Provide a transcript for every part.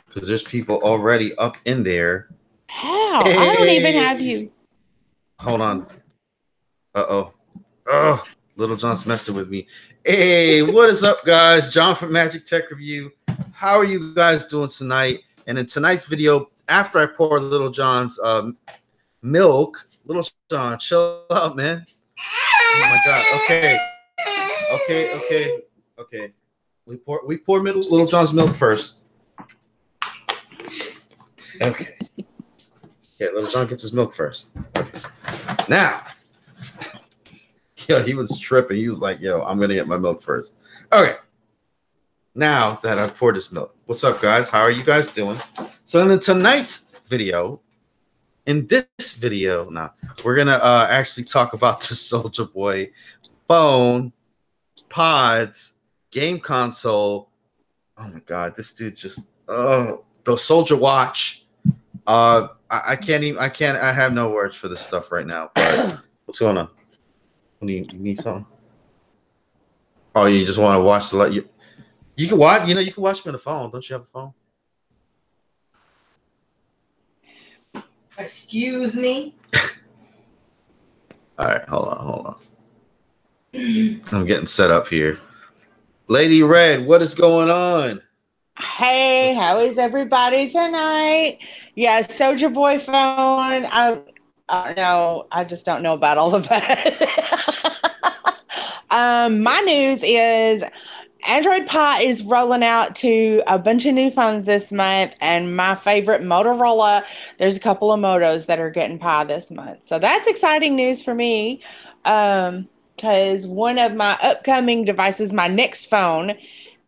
because there's people already up in there. How? Hey, I don't even have you. hold on. Uh-oh. Oh, Little John's messing with me. Hey, what is up, guys? John from Magic Tech Review. How are you guys doing tonight? And in tonight's video, after I pour Little John's milk, Little John, chill out, man. Oh my God. Okay. We pour Little John's milk first. Okay. Yeah, Little John gets his milk first. Okay. Now, he was tripping. He was like, yo, I'm gonna get my milk first. Okay. Now that I've poured this milk. What's up, guys? How are you guys doing? So in tonight's video, now we're gonna actually talk about the Soulja Boy phone, pods, game console. Oh my God, this dude just the Soulja Watch. I have no words for this stuff right now. But what's going on? You need something? Oh, you just want to watch the you can watch. You can watch me on the phone. Don't you have a phone? Excuse me. All right, hold on. I'm getting set up here. Lady Red, what is going on? Hey, how is everybody tonight? Yeah, Soulja Boy phone. I don't know. I just don't know about all of that. My news is Android Pie is rolling out to a bunch of new phones this month, and my favorite Motorola, there's a couple of Motos that are getting Pie this month. So that's exciting news for me, because one of my upcoming devices, my next phone,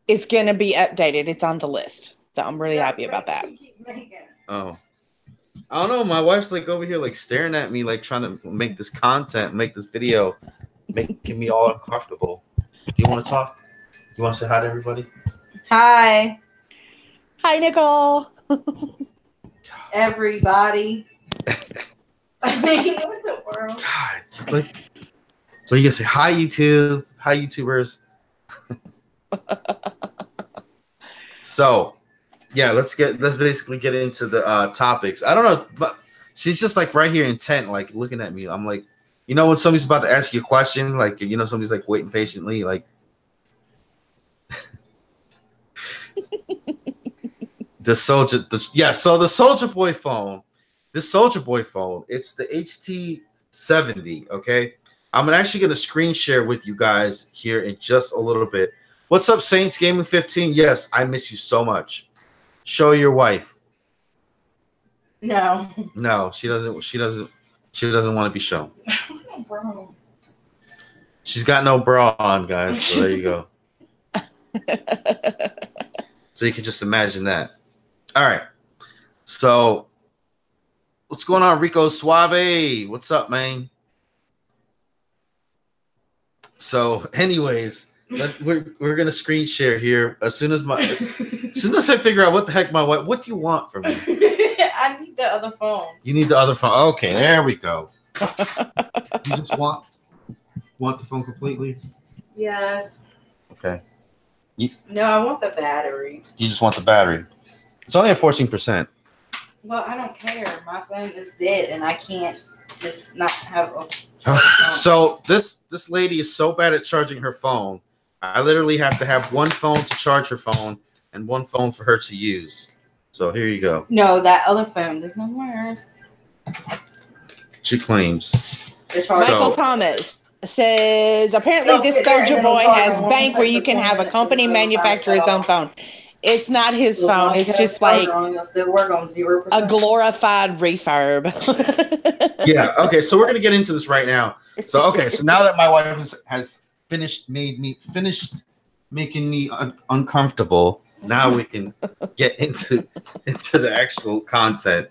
is going to be updated. It's on the list. So I'm really happy about that. Oh. I don't know. My wife's like over here like staring at me, like trying to make this content, make this video, making me all uncomfortable. Do you want to talk? You want to say hi to everybody? Hi. Hi, Nicole. Everybody. I mean, what in the world? God, like, what are you gonna say? Hi, YouTube. Hi, YouTubers. So, yeah, let's basically get into the topics. I don't know, but she's just like right here intent, like looking at me. I'm like, when somebody's about to ask you a question, like somebody's like waiting patiently, like. So the Soulja Boy phone, it's the HT70. Okay, I'm actually gonna screen share with you guys here in just a little bit. What's up, Saints Gaming 15? Yes, I miss you so much. Show your wife. No, she doesn't want to be shown. bro. She's got no bra on, guys. So there you go. So you can just imagine that. All right. So what's going on, Rico Suave? What's up, man? So, anyways, we're gonna screen share here as soon as I figure out what the heck my wife. What do you want from me? I need the other phone. You need the other phone. Okay, there we go. You just want the phone completely? Yes. Okay. No, I want the battery. You just want the battery. It's only at 14%. Well, I don't care. My phone is dead, and I can't just not have a. So this lady is so bad at charging her phone. I literally have to have one phone to charge her phone and one phone for her to use. So here you go. No, that other phone doesn't work. She claims. Michael Thomas says apparently this Soulja Boy has bank where you can have a company manufacture his own phone. It's not his phone. It's just like a glorified refurb. Yeah. Okay. So we're gonna get into this right now. So now that my wife has finished making me uncomfortable, now we can get into the actual content.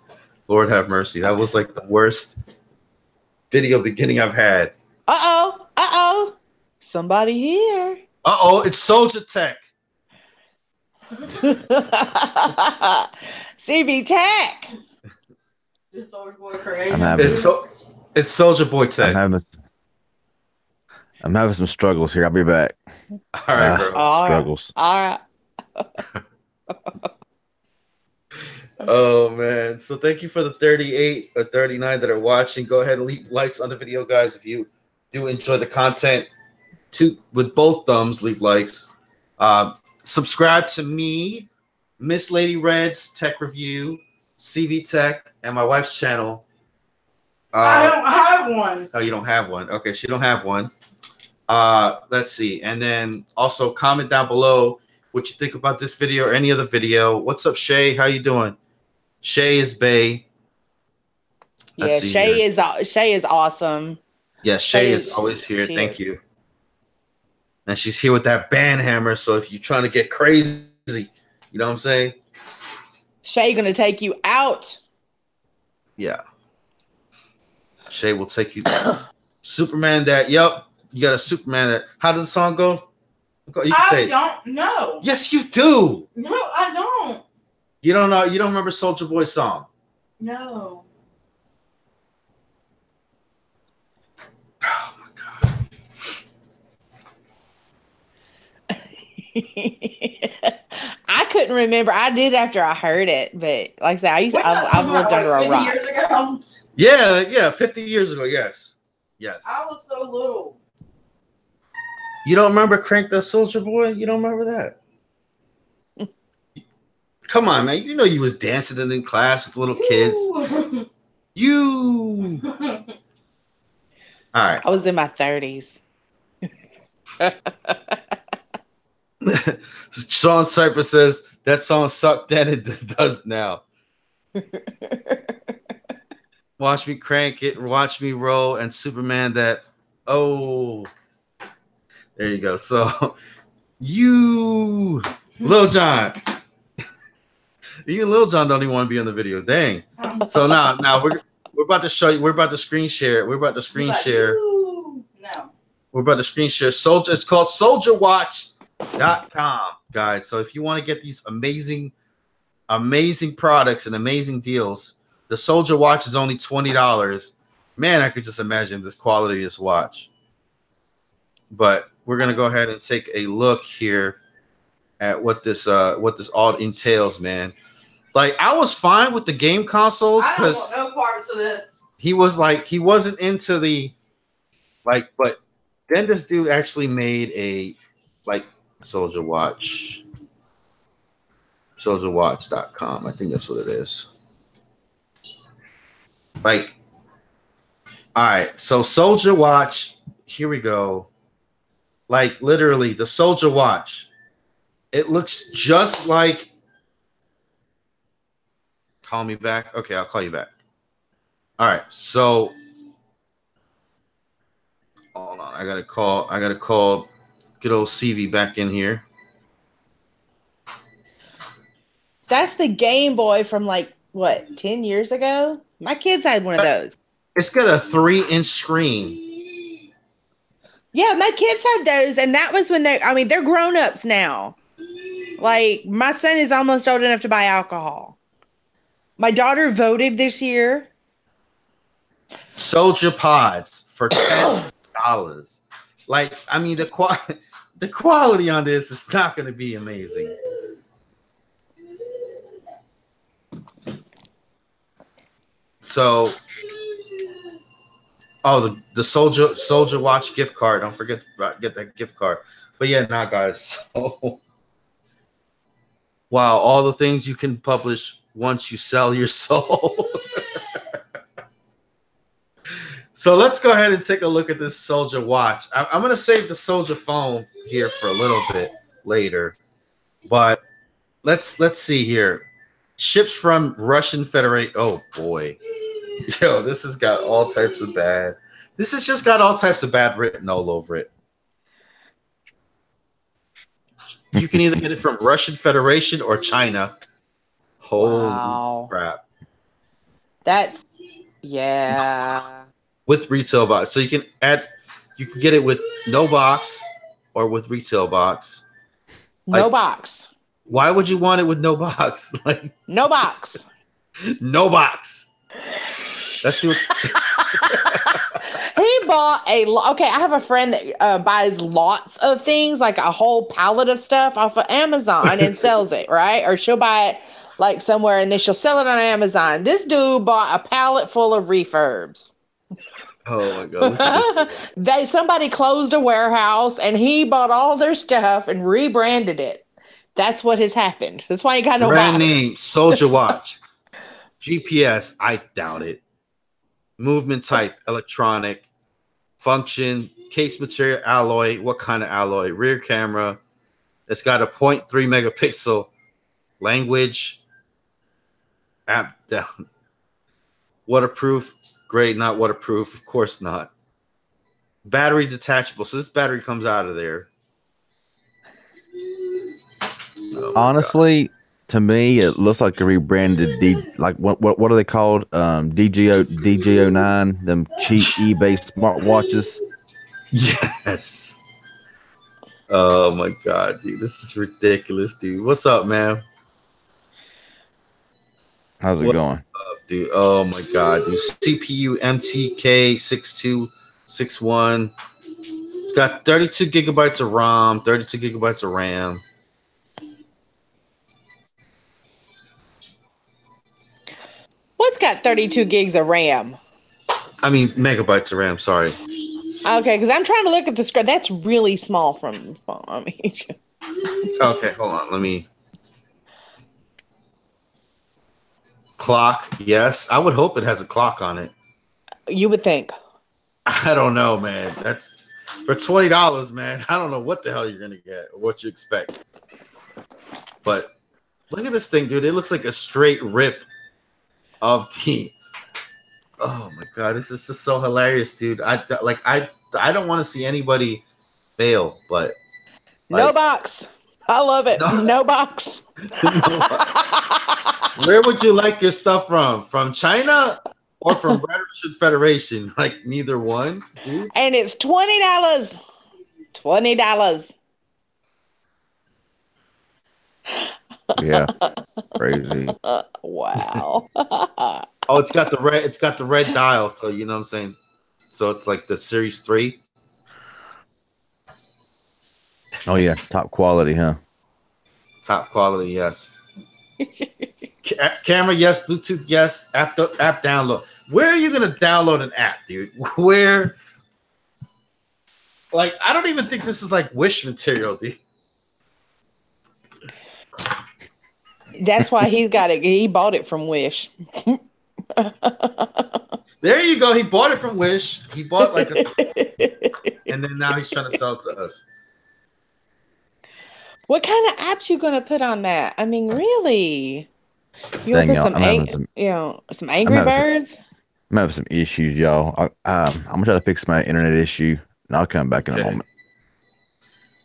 Lord have mercy. That was like the worst video beginning I've had. Uh-oh. Somebody here. Uh-oh, it's Soulja Tech. CB Tech. It's Soulja Boy crazy. It's Soulja Boy Tech. I'm having some struggles here. I'll be back. All right, bro. Struggles. All right. Oh man. So thank you for the 38 or 39 that are watching. Go ahead and leave likes on the video, guys. If you do enjoy the content, with both thumbs, leave likes. Subscribe to me, Miss Lady Red's Tech Review, CV Tech, and my wife's channel. I don't have one. Oh, you don't have one? Okay, she don't have one. Let's see. And then also comment down below what you think about this video or any other video. What's up, Shay? How you doing? Shay is Bay. Yeah, Shay is awesome. Yeah, Shay is always here. Thank you. And she's here with that band hammer. So if you're trying to get crazy, you know what I'm saying? Shay gonna take you out. Yeah. Shay will take you Superman that. Yep. You got a Superman that. How did the song go? You can say don't know. Yes, you do. No, I don't. You don't know. You don't remember Soulja Boy's song? No. Oh my god. I couldn't remember. I did after I heard it, but like I said, I've lived under a rock. Years ago? Yeah, 50 years ago. Yes. I was so little. You don't remember Crank the Soulja Boy? You don't remember that? Come on, man. You know you was dancing in class with little kids. You. All right. I was in my 30s. Sean Cypher says that song sucked then, it does now. Watch me crank it, watch me roll, and Superman that. Oh, there you go. So you, Lil Jon, even Lil Jon don't even want to be on the video. Dang. So now we're about to show you. We're about to screen share. We're about to screen share. No. We're about to screen share. It's called SouljaWatch.com, guys. So if you want to get these amazing products and amazing deals, the Soulja Watch is only $20. Man, I could just imagine the quality of this watch. But we're gonna go ahead and take a look here at what this all entails, man. Like, I was fine with the game consoles because no parts of this. he wasn't into the but then this dude actually made a Soulja Watch. SouljaWatch.com. I think that's what it is. All right, so Soulja Watch, here we go. Literally, the Soulja Watch. It looks just like. Call me back. Okay, I'll call you back. All right, so hold on. I gotta call good old CV back in here. That's the Game Boy from 10 years ago? My kids had one of those. It's got a 3-inch screen. Yeah, my kids had those, and that was when they're grown-ups now. My son is almost old enough to buy alcohol. My daughter voted this year. Soulja Pods for $10. The quality on this is not going to be amazing. So, the Soulja Watch gift card. Don't forget to get that gift card. But yeah, guys. So, wow, all the things you can publish once you sell your soul. So let's go ahead and take a look at this Soulja Watch. I'm going to save the SouljaPhone here for a little bit later. But let's see here. Ships from Russian Federation. Oh, boy. Yo, this has got all types of bad. This has just got all types of bad written all over it. You can either get it from Russian Federation or China. Holy crap. Yeah. With retail box. So you can get it with no box or with retail box. No box. Why would you want it with no box? No box. No box. Let's see what. He bought okay, I have a friend that buys lots of things, like a whole pallet of stuff off of Amazon and sells it, right? Or she'll buy it like somewhere, and then she'll sell it on Amazon. This dude bought a pallet full of refurbs. Oh my god! Look at this. Somebody closed a warehouse, and he bought all their stuff and rebranded it. That's what has happened. That's why he got no Brand water. name Soulja Watch. GPS, I doubt it. Movement type, electronic. Function, case material, alloy. What kind of alloy? Rear camera. It's got a 0.3 megapixel. Language. App down. Waterproof. Great, not waterproof. Of course not. Battery detachable. So this battery comes out of there. Oh Honestly, to me, it looks like a rebranded like what are they called? DG09, them cheap eBay smartwatches. Yes. Oh my god, dude. This is ridiculous, dude. What's up, man? How's it going? Up, dude? Oh my god, dude. CPU MTK6261. It's got 32 gigabytes of ROM, 32 gigabytes of RAM. What's got 32 gigs of RAM? I mean, megabytes of RAM, sorry. Okay, because I'm trying to look at the screen. That's really small from the phone. I mean, Okay, hold on. Let me. Clock, yes. I would hope it has a clock on it. you would think. I don't know, man. That's for $20, man. I don't know what the hell you're gonna get or what you expect. But look at this thing, dude. It looks like a straight rip of the. Oh my god, this is just so hilarious, dude. I don't want to see anybody fail, but No like, box. I love it. No box. Where would you like your stuff from? From China or from Russian Federation? Like neither one, dude. And it's $20. $20. Yeah, crazy. Wow. Oh, it's got the red. It's got the red dial. So you know what I'm saying. So it's like the Series 3. Oh yeah, top quality, huh? Top quality, yes. Camera, yes. Bluetooth, yes. App download. Where are you gonna download an app, dude? Where? Like, I don't even think this is like Wish material, dude. That's why he's got it. He bought it from Wish. There you go. He bought it from Wish. He bought like and then now he's trying to sell it to us. What kind of apps you gonna put on that? I mean, really? You Dang, gonna put y'all, some Angry Birds? I'm having some issues, y'all. I'm gonna try to fix my internet issue, and I'll come back in a moment.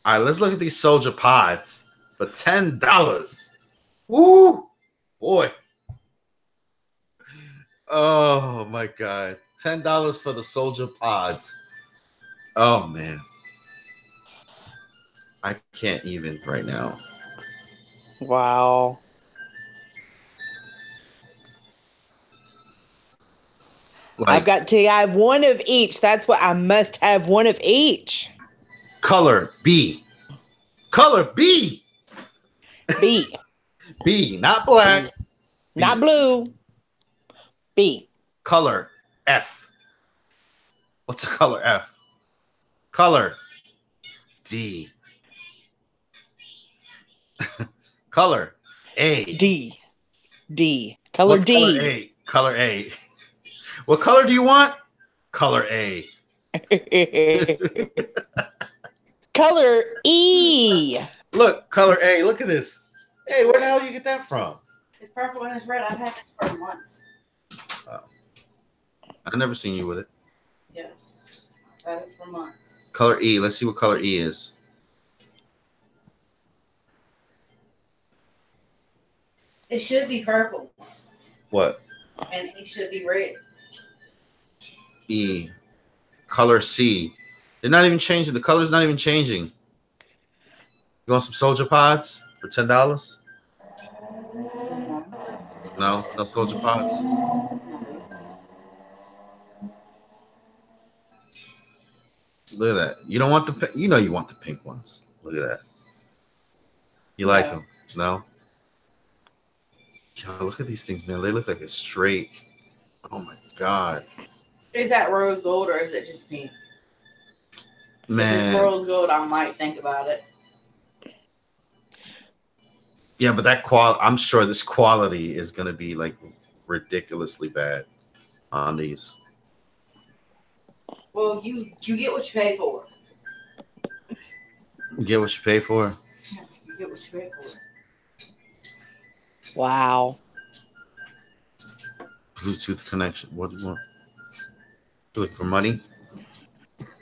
All right, let's look at these Soulja Pods for $10. Woo, boy. Oh my god, $10 for the Soulja Pods. Oh man, I can't even right now. Wow. Like, I have one of each. That's what I must have, one of each. color B. Color B. B. B, not black. B. Not blue. B. Color F. What's the color F? Color D. Color A. D. D. Color What's D. Color A? Color A. What color do you want? Color A. Color E. Look, color A. Look at this. Hey, where the hell do you get that from? It's purple and it's red. I've had this for months. Oh. I've never seen you with it. Yes. I've had it for months. Color E. Let's see what color E is. It should be purple. What? And it should be red. E. Color C. They're not even changing. The color's not even changing. You want some Soulja Pods for $10? No Soulja Pods. Look at that. You don't want the. You know you want the pink ones. Look at that. You like them? No. God, look at these things, man. They look like it's straight. Oh my god. Is that rose gold or is it just pink? Man. If it's rose gold, I might think about it. Yeah, but that I'm sure this quality is gonna be like ridiculously bad on these. Well, you get what you pay for. Get what you pay for. Yeah, you get what you pay for. Wow. Bluetooth connection. What do you want? You look for money?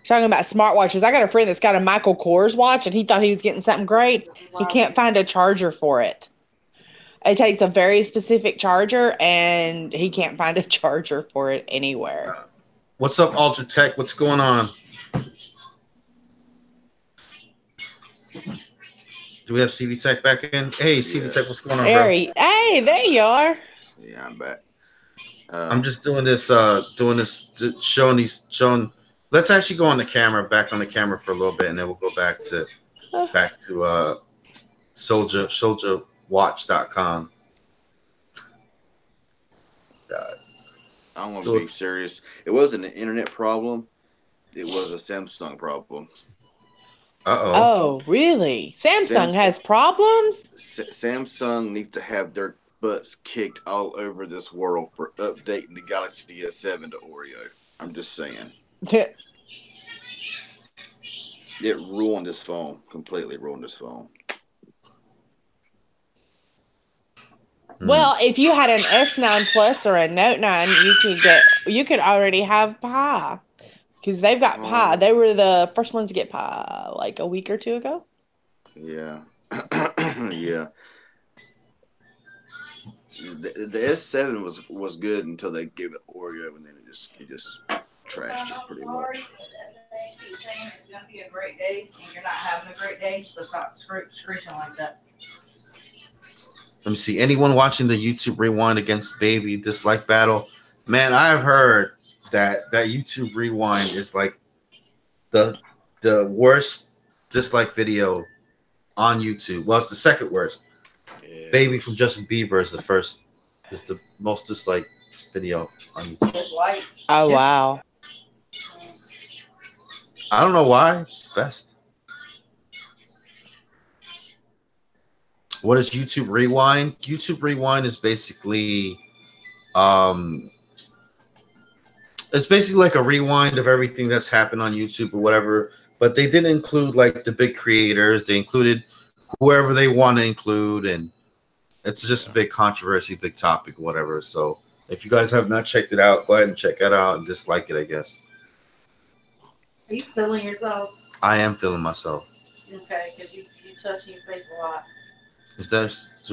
Talking about smartwatches, I got a friend that's got a Michael Kors watch, and he thought he was getting something great. He can't find a charger for it. It takes a very specific charger, and he can't find a charger for it anywhere. What's up, Ultra Tech? What's going on? Do we have CV Tech back in? Hey, CV Tech, what's going on, bro? Hey, there you are. Yeah, I'm back. I'm just doing this, showing. Let's actually go on the camera, back on the camera for a little bit, and then we'll go back to SouljaWatch.com. God. I'm gonna be serious. It wasn't an internet problem. It was a Samsung problem. Oh, really? Samsung has problems? Samsung needs to have their butts kicked all over this world for updating the Galaxy S7 to Oreo. I'm just saying. It ruined this phone. Completely ruined this phone. Well, if you had an S9 Plus or a Note 9, you could already have Pi. Because they've got Pi. They were the first ones to get Pi like a week or two ago. Yeah. Yeah. The S7 was good until they gave it Oreo, and then it just trashed it pretty much. They keep saying it's going to be a great day, and you're not having a great day, but stop screeching like that. Let me see. Anyone watching the YouTube Rewind against Baby dislike battle? Man, I've heard that YouTube Rewind is like the worst dislike video on YouTube. Well, it's the second worst. Yeah. Baby from Justin Bieber is the most disliked video on YouTube. Oh, wow. I don't know why. It's the best. What is YouTube Rewind? YouTube Rewind is basically it's basically like a rewind of everything that's happened on YouTube or whatever, but they didn't include like the big creators. They included whoever they want to include, and it's just a big controversy, big topic, whatever. So if you guys have not checked it out, go ahead and check it out and dislike it, I guess. Are you feeling yourself? I am feeling myself. Okay, because you touch your face a lot. Is there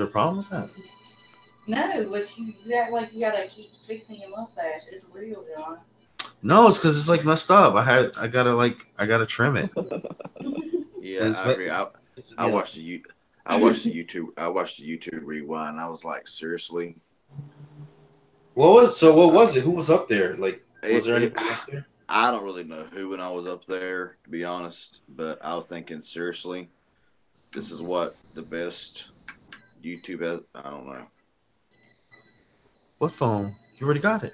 a problem with that? No, but you act like you gotta keep fixing your mustache. It's real, John. No, it's because it's like messed up. I gotta trim it. Yeah, I agree. I watched the YouTube Rewind. And I was like, seriously. What was it? Who was up there? Like, was there anybody up there? I don't really know who when I was up there, to be honest. But I was thinking, seriously, this is what the best YouTube has. I don't know. What phone? You already got it.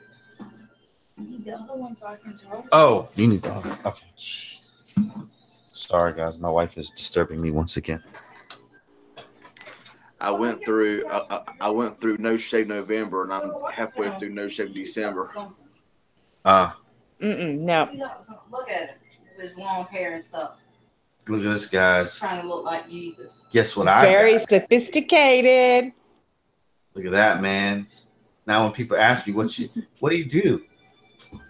You need the other one so I can charge. Oh, you need the other. Okay. Sorry, guys. My wife is disturbing me once again. I went through No Shave November, and I'm halfway through No Shave December. No. Look at it. With his long hair and stuff. Look at this, guys. Trying to look like Jesus. Guess what I got? Very sophisticated. Look at that, man. Now when people ask me, what do you do?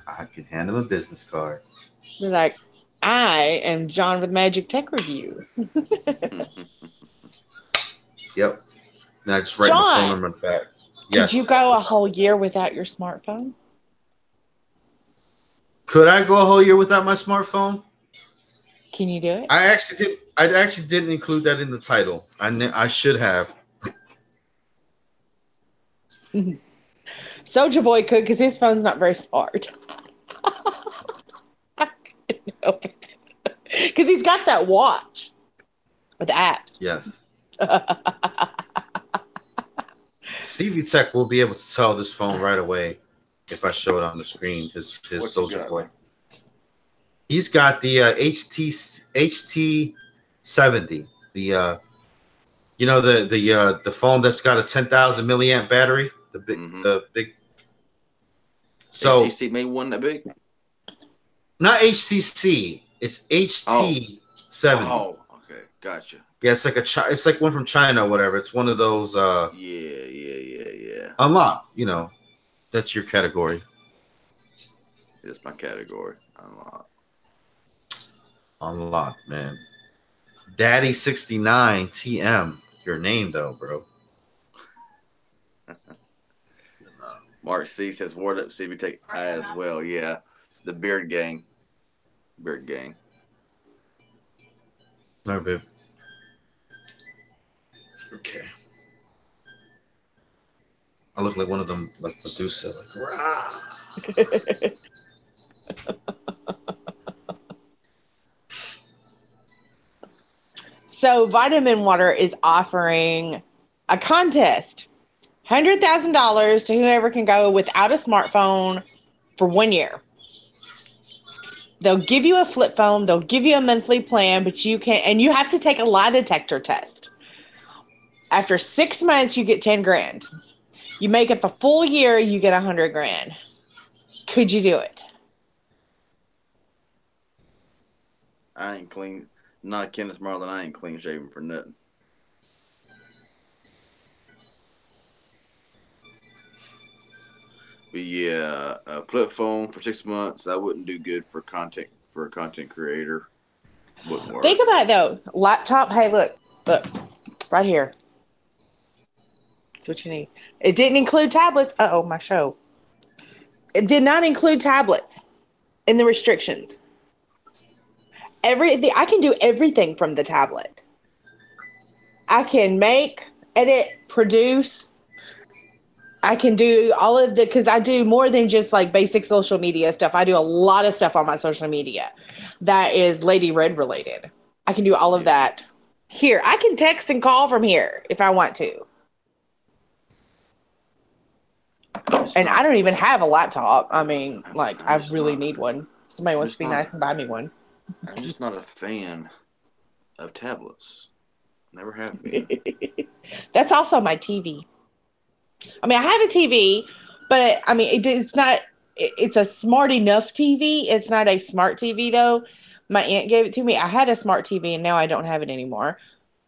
I can handle a business card. They're like, I am John with Magic Tech Review. Yep. Now just write my phone number back. Yes. Could you go a whole year without your smartphone? Could I go a whole year without my smartphone? Can you do it? I actually didn't include that in the title. I should have. Soulja Boy could, because his phone's not very smart. Because he's got that watch with apps. Yes. Stevie Tech will be able to tell this phone right away if I show it on the screen. His What's he Soulja got? Boy. He's got the HT70. The the phone that's got a 10,000 milliamp battery. The big. So HTC made one that big. not HTC. It's HT70. Oh, okay, gotcha. Yeah, it's like it's like one from China or whatever. It's one of those. Yeah. Unlock. That's your category. It's my category. Unlock, man. Daddy 69 TM. Your name though, bro. Mark C says word up CB Tech as well. Yeah, the beard gang. All right, babe. Okay. I look like one of them, like Medusa, like rah. So Vitaminwater is offering a contest. $100,000 to whoever can go without a smartphone for 1 year. They'll give you a flip phone. They'll give you a monthly plan, but you have to take a lie detector test. After 6 months, you get 10 grand. You make it the full year, you get 100 grand. Could you do it? I ain't clean. Not Kenneth Marlin. I ain't clean shaven for nothing. But yeah, a flip phone for 6 months, that wouldn't do good for a content creator. Wouldn't work. Think about it though. Laptop. Hey, look, right here. That's what you need. It didn't include tablets. My show. It did not include tablets in the restrictions. I can do everything from the tablet. I can make, edit, produce. I can do all of because I do more than just like basic social media stuff. I do a lot of stuff on my social media that is Lady Red related. I can do all of that here. I can text and call from here if I want to. And I don't even have a laptop. I mean, like, I really need one. Somebody wants to be nice and buy me one. I'm just not a fan of tablets. Never have been. That's also my TV. I mean, I have a TV, but I mean, it's not. It's a smart enough TV. It's not a smart TV though. My aunt gave it to me. I had a smart TV, and now I don't have it anymore.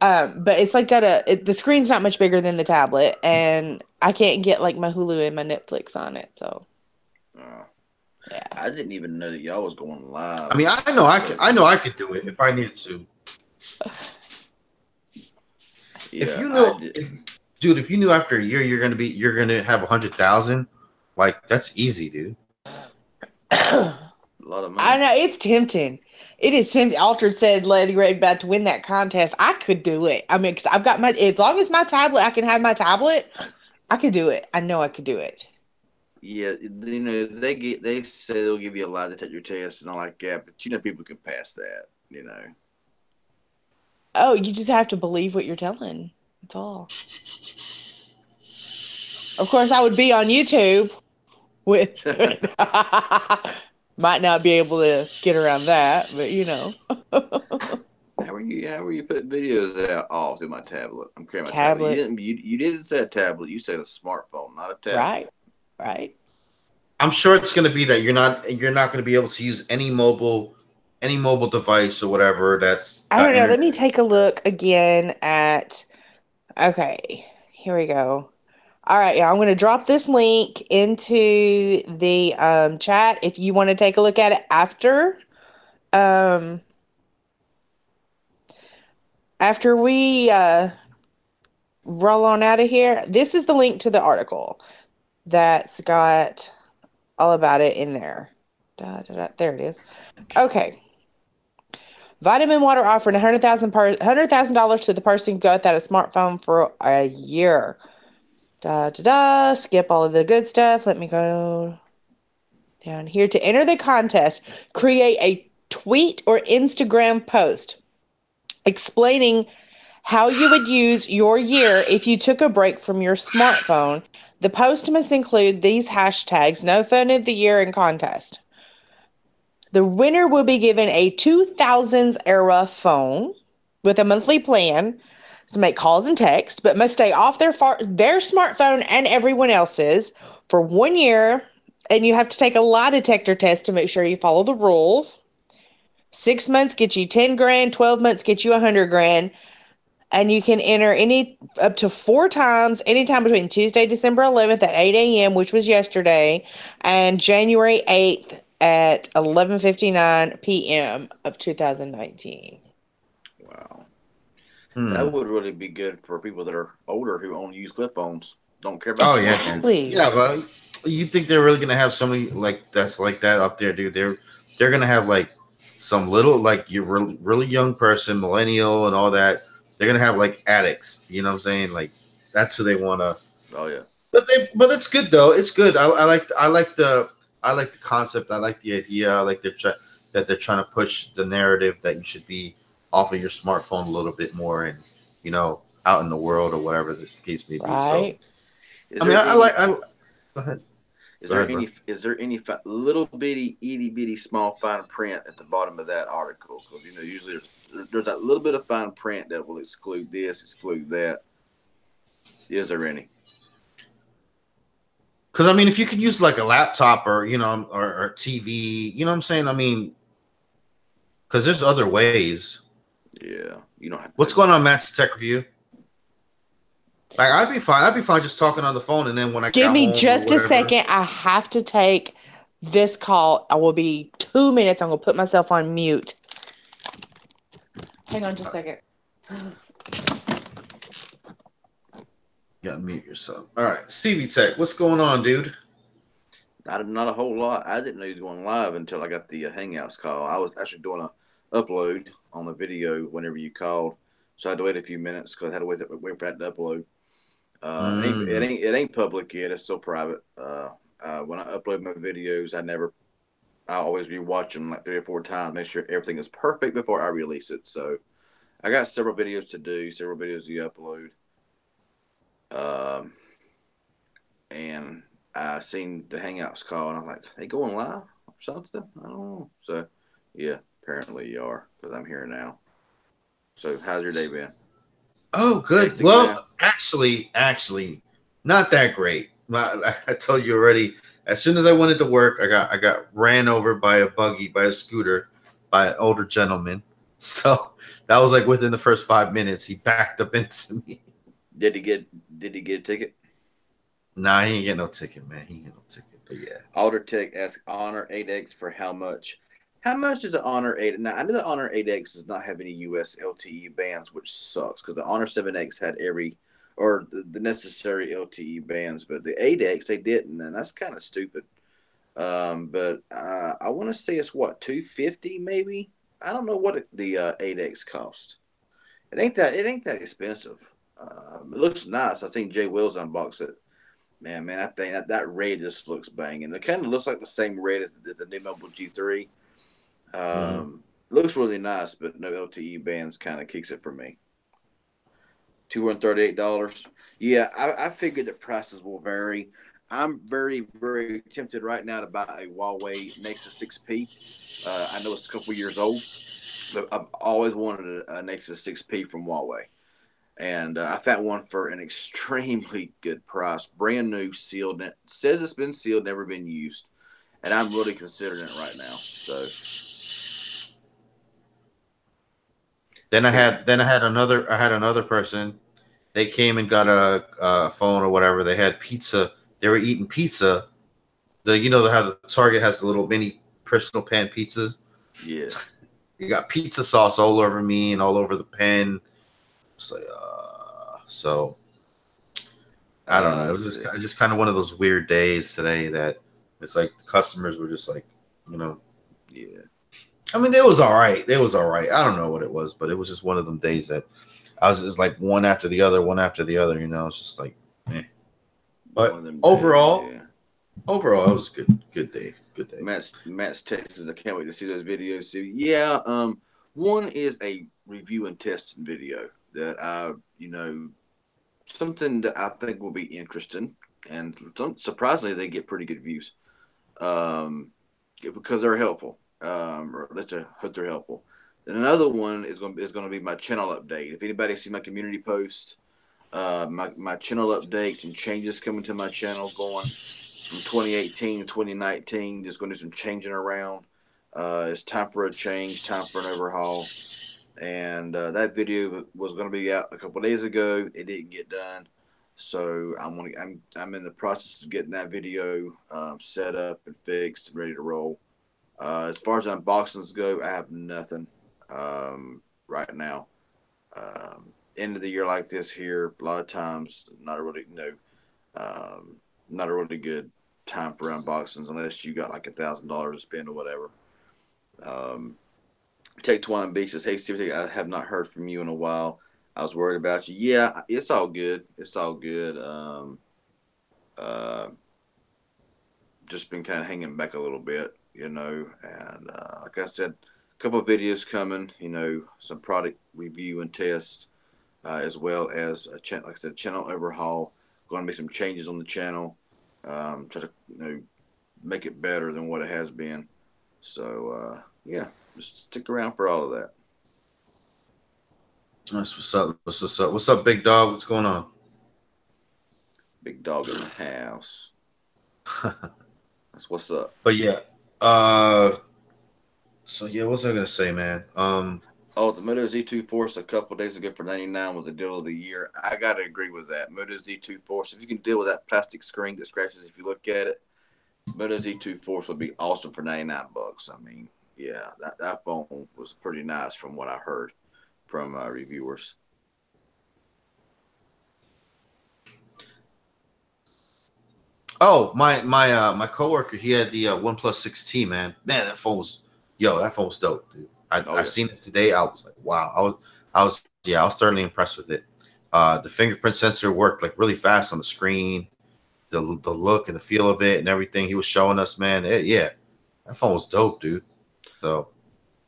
But it's like the screen's not much bigger than the tablet, and I can't get like my Hulu and my Netflix on it. So. Yeah. I didn't even know that y'all was going live. I mean, I know I could do it if I needed to. Yeah, if you knew after a year you're gonna have 100,000, like that's easy, dude. A lot of money. I know it's tempting. It is tempting. Altered said Lady Red about to win that contest. I could do it. I mean, because I've got as long as my tablet, I can have my tablet. I could do it. I know I could do it. Yeah, they say they'll give you a lie detector test and all like that, but people can pass that, Oh, you just have to believe what you're telling. That's all. Of course, I would be on YouTube with. Might not be able to get around that, but How are you putting videos out all through my tablet? I'm carrying my tablet. You didn't say a tablet. You said a smartphone, not a tablet. Right. I'm sure it's going to be that you're not going to be able to use any mobile device or whatever. I don't know. Let me take a look again at. Okay, here we go. All right, I'm going to drop this link into the chat if you want to take a look at it after. After we roll on out of here, this is the link to the article that's got all about it in there. There it is. Okay. Vitaminwater offering $100,000 to the person who got that a smartphone for a year. Skip all of the good stuff. Let me go down here. To enter the contest, create a tweet or Instagram post explaining how you would use your year if you took a break from your smartphone. The post must include these hashtags: no phone of the year and contest. The winner will be given a 2000s era phone with a monthly plan to make calls and texts, but must stay off their smartphone and everyone else's for 1 year. And you have to take a lie detector test to make sure you follow the rules. 6 months get you 10 grand, 12 months get you 100 grand. And you can enter up to 4 times, anytime between Tuesday, December 11th at 8 a.m., which was yesterday, and January 8th at 11:59 p.m. of 2019. Wow. Hmm. That would really be good for people that are older who only use flip phones. Don't care about. Oh yeah, Exactly. yeah, but you think they're really gonna have somebody like that's like that up there, dude? They're gonna have like some little like you really young person, millennial, and all that. They're gonna have like addicts. You know what I'm saying? Like that's who they wanna. Oh yeah. But it's good though. It's good. I like the concept. I like the idea. I like that they're trying to push the narrative that you should be off of your smartphone a little bit more and out in the world or whatever the case may be. Right. So I mean, go ahead. Is there any little bitty, itty bitty, small fine print at the bottom of that article? Because usually there's that little bit of fine print that will exclude this, exclude that. Is there any? Because I mean, if you could use like a laptop or or TV, you know what I'm saying? I mean, because there's other ways. Yeah, you don't have. What's going on, Matt's Tech Review? Like I'd be fine. I'd be fine just talking on the phone, and then when I Give got me home just or a whatever, second. I have to take this call. I will be 2 minutes. I'm going to put myself on mute. Hang on just a second. You gotta mute yourself. All right, Stevie Tech, what's going on, dude? Not a whole lot. I didn't know he was going live until I got the Hangouts call. I was actually doing a upload on the video whenever you called, so I had to wait a few minutes because I had to wait for that to upload. It ain't public yet. It's still private. When I upload my videos, I always rewatch them like 3 or 4 times, make sure everything is perfect before I release it. So I got several videos to do, several videos to upload. And I seen the Hangouts call, and I'm like, they going live or something? I don't know. So yeah, apparently you are, because I'm here now. So how's your day been? Oh, good. Hectic, Well, man? actually, not that great. I told you already. As soon as I went into work, I got ran over by a scooter, by an older gentleman. So that was like within the first 5 minutes, he backed up into me. Did he get a ticket? Nah, he ain't get no ticket, man. He ain't get no ticket. But yeah. Alder Tech asks Honor 8X for how much? How much does the Honor 8? Now I know the Honor 8X does not have any US LTE bands, which sucks because the Honor 7X had the necessary LTE bands, but the 8X they didn't, and that's kind of stupid. But I want to say it's what, $250 maybe. I don't know what the 8X cost. It ain't that expensive. It looks nice. I seen Jay Wills unbox it. Man, I think that red just looks banging. It kind of looks like the same red as the new Mobile G3. Looks really nice, but no LTE bands kind of kicks it for me. $238. Yeah, I figured the prices will vary. I'm very, very tempted right now to buy a Huawei Nexus 6P. I know it's a couple years old, but I've always wanted a Nexus 6P from Huawei. And I found one for an extremely good price, brand new, sealed. It says it's been sealed, never been used, and I'm really considering it right now. So Then I had another person. They came and got a phone or whatever. They had pizza. They were eating pizza. How the Target has the little mini personal pan pizzas. yeah, You got pizza sauce all over me and all over the pen. It's like, so I don't know. It was just kind of one of those weird days today that it's like the customers were just like, yeah. I mean, it was all right. I don't know what it was, but it was just one of them days that I was just like one after the other. It's just like, eh. But overall, it was a good day. Good day. Matt's Texas. I can't wait to see those videos. So, yeah, one is a review and testing video that something that I think will be interesting, and surprisingly, they get pretty good views, because they're helpful, or let's hope they're helpful. And another one is going to be my channel update. If anybody see my community post, my channel updates and changes coming to my channel going from 2018 to 2019, just going to do some changing around. It's time for a change, time for an overhaul. And that video was going to be out a couple of days ago. It didn't get done, so I'm in the process of getting that video set up and fixed and ready to roll. As far as unboxings go, I have nothing right now. End of the year like this here, a lot of times not a really good time for unboxings unless you got like $1,000 to spend or whatever. Take Twine Beach says, "Hey, seriously, I have not heard from you in a while. I was worried about you." Yeah, it's all good. It's all good. Just been kind of hanging back a little bit, and like I said, a couple of videos coming. Some product review and test, as well as like I said, channel overhaul. Going to make some changes on the channel. Try to make it better than what it has been. So yeah. Just stick around for all of that. That's what's up. What's up, big dog? What's going on? Big dog in the house. That's what's up. But yeah. So yeah, what's I gonna say, man? The Moto Z2 Force a couple of days ago for $99 was the deal of the year. I gotta agree with that. Moto Z2 Force. If you can deal with that plastic screen that scratches if you look at it, Moto Z2 Force would be awesome for $99. I mean. Yeah, that phone was pretty nice from what I heard from reviewers. Oh, my coworker, he had the OnePlus 6T, man. Man, that phone was dope, dude. I seen it today. I was like, wow. I was thoroughly impressed with it. The fingerprint sensor worked like really fast on the screen. The look and the feel of it and everything he was showing us, man. That phone was dope, dude. So,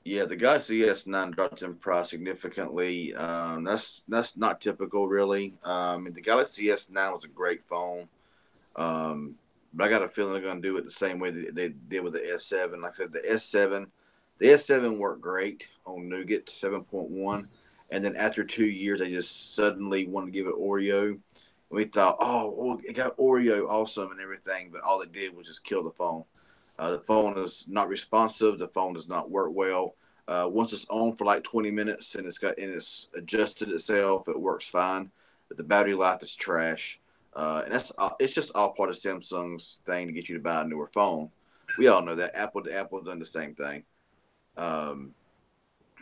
yeah, the Galaxy S9 dropped in price significantly. That's not typical, really. The Galaxy S9 was a great phone, but I got a feeling they're going to do it the same way that they did with the S7. Like I said, the S7 worked great on Nougat 7.1, and then after 2 years, they just suddenly wanted to give it Oreo. And we thought, oh, it got Oreo, awesome and everything, but all it did was just kill the phone. The phone is not responsive. The phone does not work well. Once it's on for like 20 minutes and it's adjusted itself, it works fine. But the battery life is trash, and it's just all part of Samsung's thing to get you to buy a newer phone. We all know that Apple done the same thing.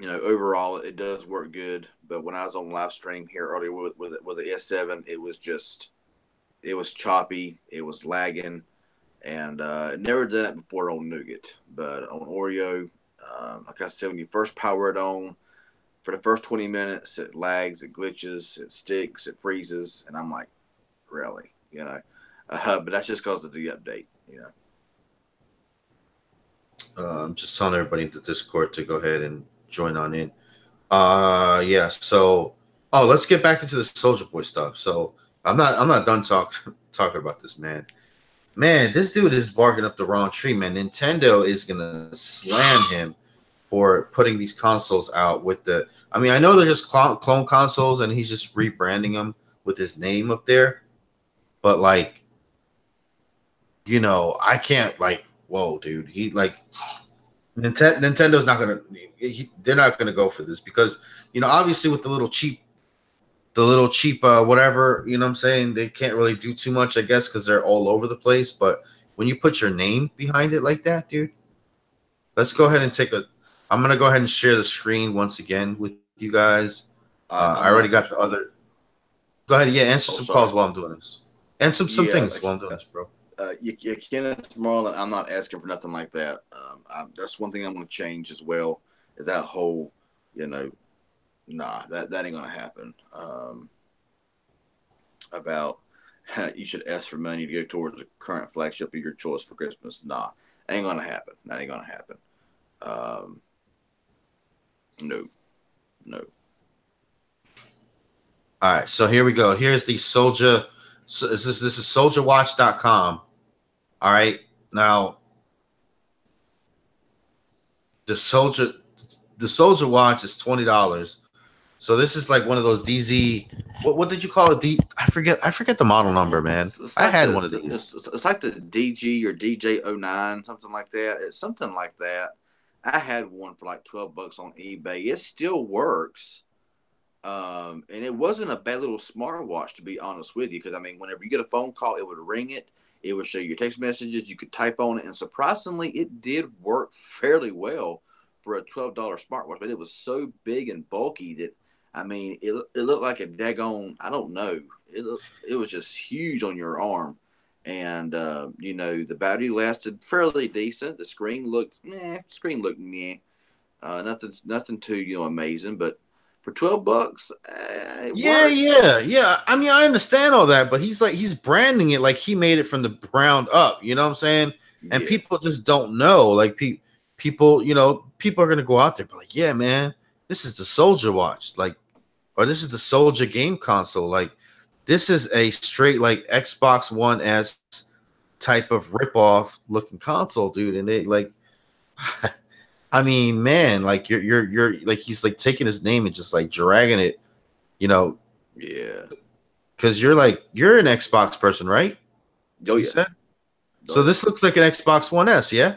Overall it does work good. But when I was on live stream here earlier with the S7, it was choppy. It was lagging. And never done it before on Nougat, but on Oreo, like I said, when you first power it on, for the first 20 minutes, it lags, it glitches, it sticks, it freezes, and I'm like, really, but that's just because of the update, I'm just telling everybody in the Discord to go ahead and join on in. Yeah. So, let's get back into the Soulja Boy stuff. So I'm not done talking about this, man. Man, this dude is barking up the wrong tree, man. Nintendo is gonna slam him for putting these consoles out with I know they're just clone consoles, and he's just rebranding them with his name up there. But like, I can't whoa, dude. He Nintendo's not gonna. They're not gonna go for this because obviously with the little cheap whatever, what I'm saying, they can't really do too much, I guess, because they're all over the place. But when you put your name behind it like that, dude, let's go ahead and I'm gonna go ahead and share the screen once again with you guys. I already got the other. Go ahead, answer some calls while I'm doing this. Answer some things while I'm doing this, bro. Kenneth Marlin, I'm not asking for nothing like that. That's one thing I'm going to change as well. Is that whole, nah, that ain't going to happen. About you should ask for money to go towards the current flagship of your choice for Christmas. Nah, ain't going to happen. That ain't going to happen. No. All right, so here we go. Here's the Soulja. So this is SouljaWatch.com. All right, now the Soulja Watch is $20. So this is like one of those DZ. What did you call it? I forget the model number, man. It's I like had one of these. It's like the DG or DJ09, something like that. It's something like that. I had one for like $12 on eBay. It still works. And it wasn't a bad little smartwatch, to be honest with you, because I mean, whenever you get a phone call, it would ring it. It would show you your text messages. You could type on it, and surprisingly, it did work fairly well for a $12 smartwatch. But it was so big and bulky that I mean, it looked like a daggone, I don't know. It was just huge on your arm, and you know, the battery lasted fairly decent. The screen looked meh. Nothing too amazing, but for $12, Yeah. I mean, I understand all that, but he's branding it like he made it from the ground up. You know what I'm saying? And Yeah. people just don't know. Like people, people are gonna go out there, but like, yeah, man, this is the Soulja Watch, like, or this is the Soulja game console. Like, this is a straight like Xbox One S type of ripoff looking console, dude. And they like. I mean, man, like you're like he's like taking his name and just like dragging it, Yeah. because you're an Xbox person, right? Oh, You yeah. said? So this looks like an Xbox One S, yeah?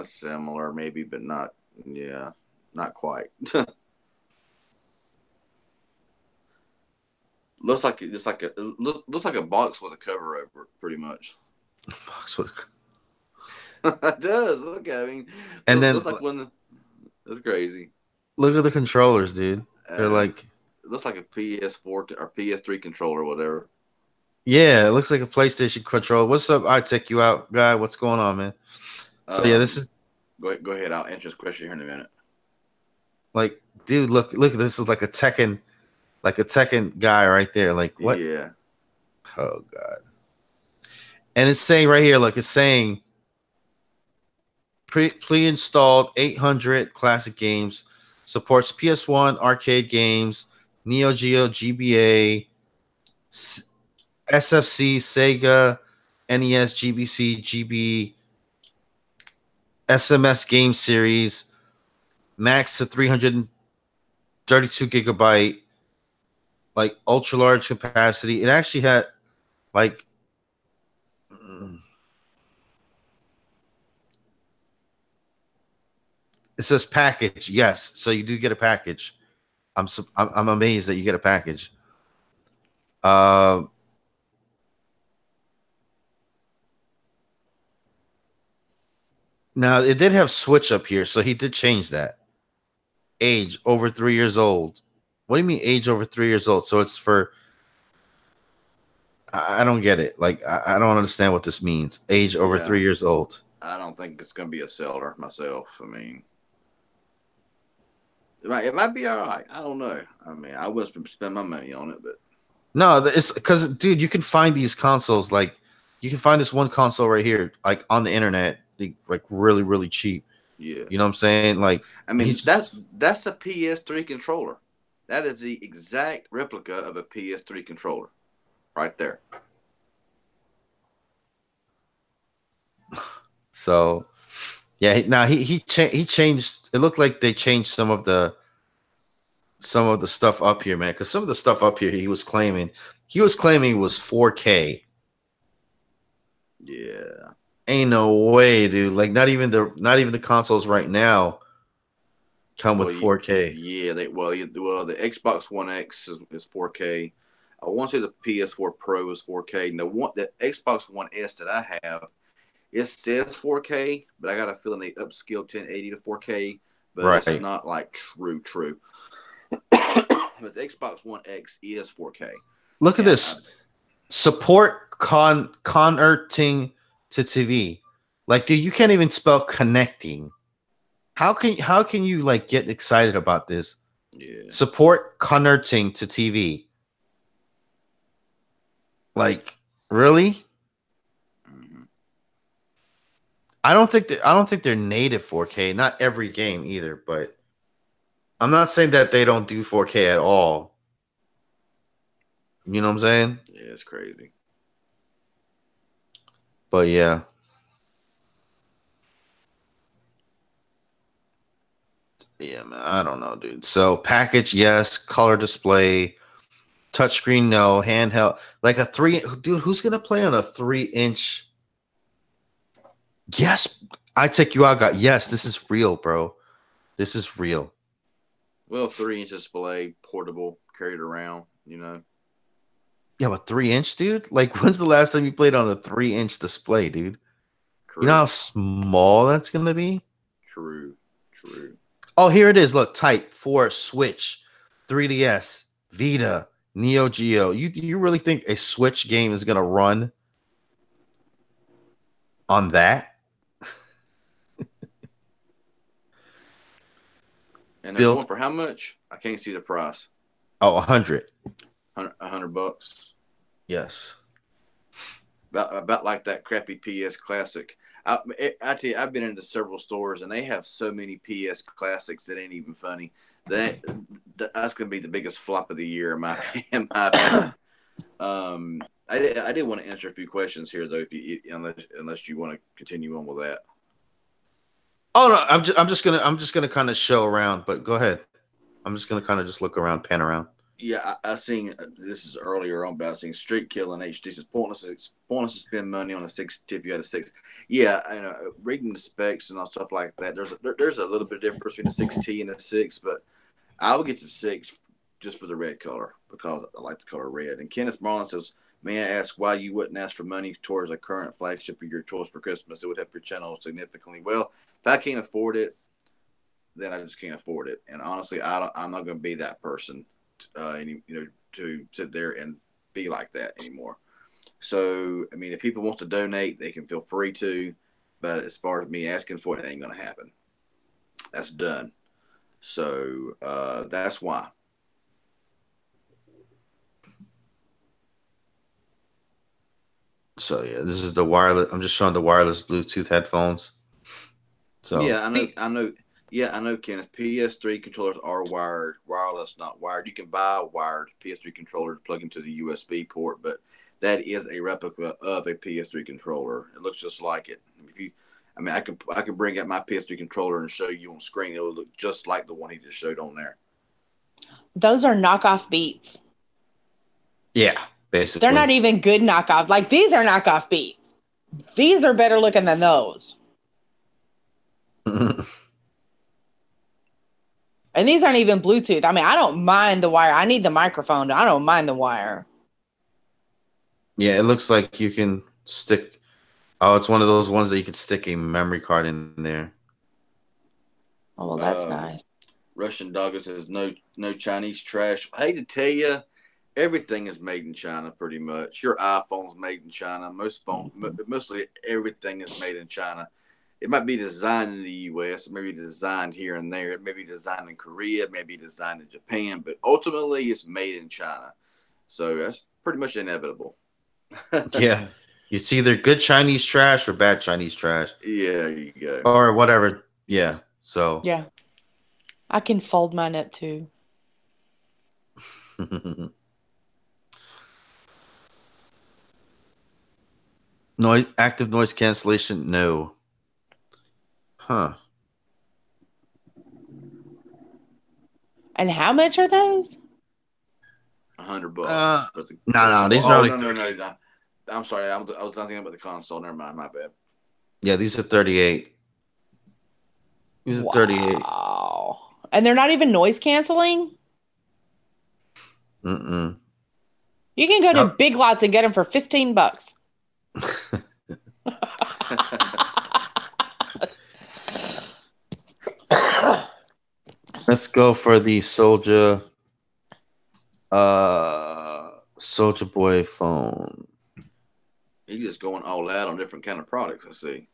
Similar maybe, but not. Yeah, not quite. looks like looks like a box with a cover over it, pretty much. Box with a- It does. Look, I mean, And then looks like one. That's crazy. look at the controllers, dude. They're like, It looks like a PS4 or PS3 controller, or whatever. yeah, it looks like a PlayStation controller. What's up? I take you out, guy. What's going on, man? So yeah, this is Go ahead. I'll answer this question here in a minute. like, dude, look, this is like a Tekken guy right there. Like, what? Yeah. Oh god. And it's saying right here, look, it's saying pre-installed 800 classic games, supports PS1 arcade games, Neo Geo, GBA, SFC, Sega, NES, GBC, GB, SMS game series, max to 332 gigabyte, like ultra large capacity. It actually had like it says package, yes. So you do get a package. I'm amazed that you get a package. Now it did have Switch up here, so he did change that. Age over 3 years old. What do you mean age over 3 years old? So it's for I don't get it. Like I don't understand what this means. Age over 3 years old. I don't think it's going to be a seller myself. I mean, it might be all right. I don't know. I mean, I wouldn't spend my money on it, but no, it's because, dude, you can find these consoles. Like, you can find this one console right here, like on the internet, like really, really cheap. yeah, you know what I'm saying? Like, I mean, that's a PS3 controller. That is the exact replica of a PS3 controller, right there. So, yeah. Now he changed. It looked like they changed some of the stuff up here, man. Because some of the stuff up here he was claiming was 4K. Yeah, ain't no way, dude. Like not even the consoles right now come with 4K. Yeah, the Xbox One X is 4K. I want to say the PS4 Pro is 4K. Now, the Xbox One S that I have, it says 4K, but I got a feeling they upscaled 1080 to 4K, but right. It's not like true. But the Xbox One X is 4K. Look at this. Support converting to TV. Like, dude, you can't even spell connecting. How can you like get excited about this? Yeah. Support converting to TV. Like, really? Mm-hmm. I don't think they're native 4K. Not every game either, but I'm not saying that they don't do 4K at all. You know what I'm saying? Yeah, it's crazy. But yeah. Yeah, man, I don't know, dude. So package, yes. Color display. Touchscreen, no. Handheld. Like a 3... Dude, who's going to play on a 3-inch? Yes. I Take You Out got... Yes, this is real, bro. This is real. Well, 3-inch display, portable, carried around, you know. Yeah, but 3-inch, dude? Like, when's the last time you played on a 3-inch display, dude? True. You know how small that's going to be? True. Oh, here it is. Look, type for Switch, 3DS, Vita, Neo Geo. You really think a Switch game is going to run on that? And there's one for how much? I can't see the price. Oh, 100. $100. Yes. About like that crappy PS Classic. I tell you, I've been into several stores and they have so many PS Classics that ain't even funny. That's going to be the biggest flop of the year in my opinion. I did want to answer a few questions here though, unless you want to continue on with that. Oh no, I'm just gonna kind of show around, but go ahead. I'm just gonna kind of just look around, pan around. Yeah, I seen this is earlier on, but I seen Street Kill in HD. It's pointless to spend money on a 6 if you had a 6. Yeah, I know. Reading the specs and all stuff like that. There's a little bit of difference between a 6T and a 6, but I would get the 6 just for the red color because I like the color red. And Kenneth Marlin says, "May I ask why you wouldn't ask for money towards a current flagship of your choice for Christmas? It would help your channel significantly." Well, if I can't afford it, then I just can't afford it. And honestly, I'm not going to be that person. To sit there and be like that anymore. So, I mean, if people want to donate, they can feel free to. But as far as me asking for it, it ain't going to happen. That's done. So, that's why. So, yeah, this is the wireless. I'm just showing the wireless Bluetooth headphones. So, yeah, I know. Yeah, I know, Kenneth. PS3 controllers are wired, wireless, not wired. You can buy a wired PS3 controller to plug into the USB port, but that is a replica of a PS3 controller. It looks just like it. I can bring out my PS3 controller and show you on screen. It will look just like the one he just showed on there. Those are knockoff Beats. Yeah, basically. They're not even good knockoff. Like, these are knockoff Beats. These are better looking than those. And these aren't even Bluetooth. I mean, I don't mind the wire. I need the microphone. I don't mind the wire. Yeah, it looks like you can stick. Oh, it's one of those ones that you can stick a memory card in there. Oh, well, that's nice. Russian Dogger says no Chinese trash. I hate to tell you, everything is made in China pretty much. Your iPhone's made in China. Mostly everything is made in China. It might be designed in the U.S. It may be designed here and there. It may be designed in Korea. It may be designed in Japan. But ultimately, it's made in China. So that's pretty much inevitable. Yeah. It's either good Chinese trash or bad Chinese trash. Yeah, there you go. Or whatever. Yeah. So. Yeah. I can fold mine up too. Active noise cancellation? No. Huh. And how much are those? $100. No, these are only no. I'm sorry, I was thinking about the console. Never mind, my bad. Yeah, these are 38. These are 38. Wow. And they're not even noise canceling? Mm-mm. You can go to Big Lots and get them for $15. Let's go for the Soulja Boy phone. He's just going all out on different kind of products. I see.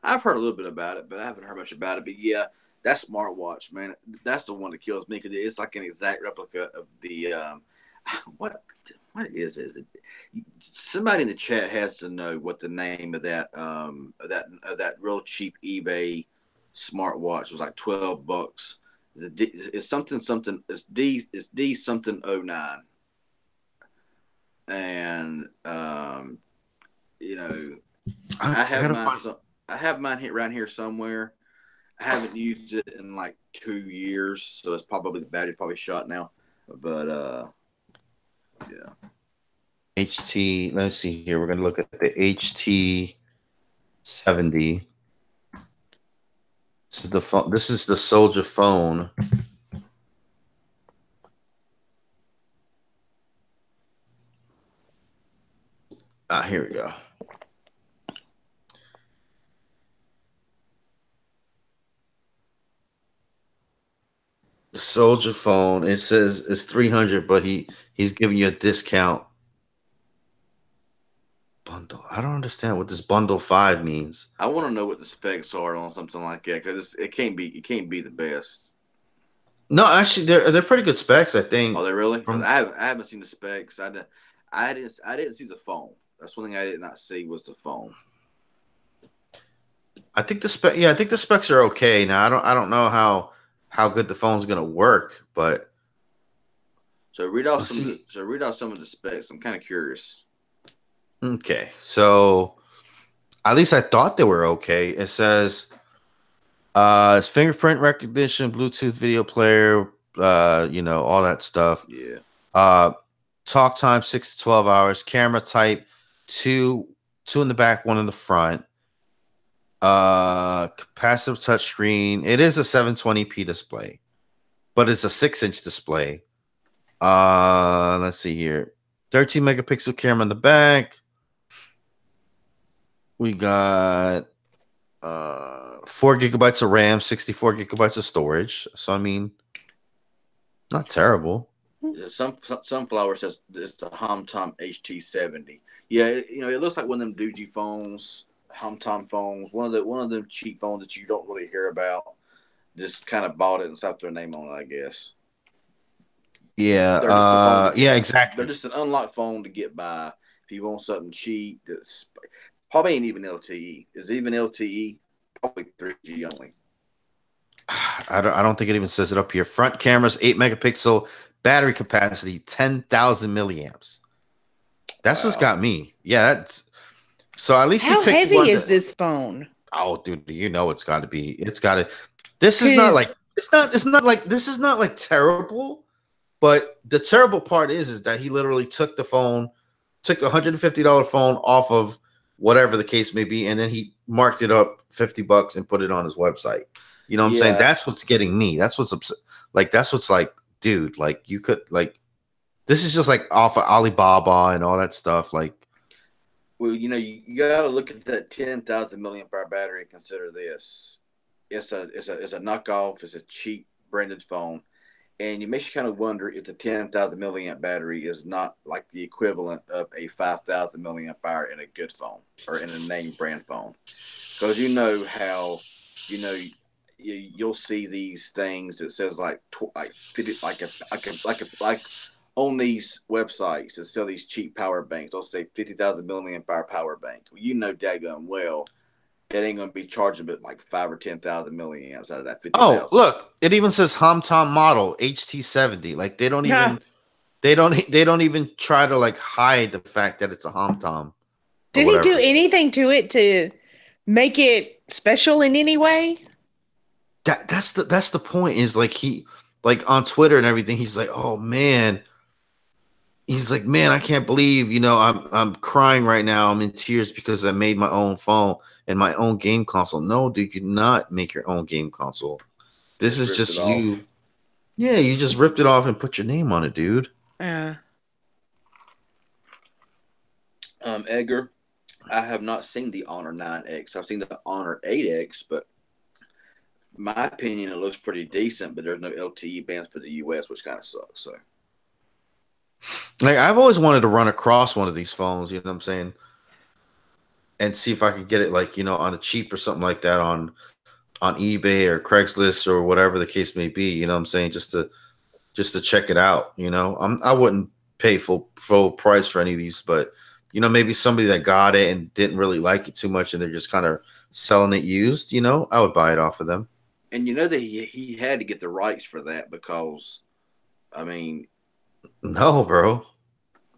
I've heard a little bit about it, but I haven't heard much about it. But yeah, that smartwatch, man, that's the one that kills me because it's like an exact replica of the what is it? Somebody in the chat has to know what the name of that real cheap eBay smartwatch was, like $12, It's something something. It's D something 09. And you know, I have mine hit around here somewhere. I haven't used it in like 2 years, so it's probably the battery's probably shot now. But yeah. HT. Let's see here. We're gonna look at the HT70. This is the phone. This is the Soulja phone. Here we go. The Soulja phone. It says it's 300, but he's giving you a discount. Bundle. I don't understand what this bundle 5 means. I want to know what the specs are on something like that because it can't be the best. No, actually, they're pretty good specs. I think. Are they really? I haven't seen the specs. I didn't see the phone. That's one thing I did not see was the phone. I think the spec. Yeah, I think the specs are okay. Now I don't know how good the phone's gonna work, but so read off some of the specs. I'm kind of curious. Okay, so at least I thought they were okay. It says it's fingerprint recognition, Bluetooth video player, all that stuff. Yeah. Talk time 6 to 12 hours. Camera type 2 in the back, 1 in the front. Capacitive touchscreen. It is a 720p display, but it's a 6-inch display. Let's see here. 13 megapixel camera in the back. We got 4 gigabytes of RAM, 64 gigabytes of storage. So I mean, not terrible. Sunflower says it's the HT HT70. Yeah, it looks like one of them doogie phones, HT phones. One of them cheap phones that you don't really hear about. Just kind of bought it and slapped their name on it, I guess. Yeah, yeah, exactly. They're just an unlocked phone to get by. If you want something cheap, that's probably ain't even LTE. Is it even LTE? Probably 3G only. I don't think it even says it up here. Front cameras, 8 megapixel, battery capacity, 10,000 milliamps. That's what's got me. Yeah, that's so. At least how heavy is this phone? Oh, dude, it's got to be. It's got to. This is not like. It's not like. This is not like terrible. But the terrible part is that he literally took the phone, took a $150 phone off of whatever the case may be, and then he marked it up $50 and put it on his website. You know what I'm saying? That's what's getting me. That's what's like. That's what's like, dude. Like you could like, this is just like off of Alibaba and all that stuff. Like, well, you got to look at that 10,000 milliamp hour battery and consider this. It's a knockoff. It's a cheap branded phone. And it makes you kind of wonder if the 10,000 milliamp battery is not like the equivalent of a 5,000 milliamp hour in a good phone or in a name brand phone. Because how, you'll see these things that says like 50, like on these websites that sell these cheap power banks. They'll say 50,000 milliamp hour power bank. Well, daggone well. It ain't gonna be charging but like 5 or 10,000 milliamps out of that 50,000. Oh, look! It even says HT model HT70. Like they don't even try to like hide the fact that it's a HT. Did he do anything to it to make it special in any way? That's the point. Is like he like on Twitter and everything. He's like, oh man. He's like, man, I can't believe, I'm crying right now. I'm in tears because I made my own phone and my own game console. No, dude, you not make your own game console. This is just you. Off. Yeah, you just ripped it off and put your name on it, dude. Yeah. Edgar, I have not seen the Honor 9X. I've seen the Honor 8X, but in my opinion, it looks pretty decent, but there's no LTE bands for the US, which kind of sucks. So. Like I've always wanted to run across one of these phones, you know what I'm saying, and see if I could get it like on a cheap or something like that on eBay or Craigslist or whatever the case may be. You know what I'm saying, just to check it out. I wouldn't pay full price for any of these, but maybe somebody that got it and didn't really like it too much and they're just kind of selling it used. I would buy it off of them. And you know that he had to get the rights for that because, I mean, No, bro.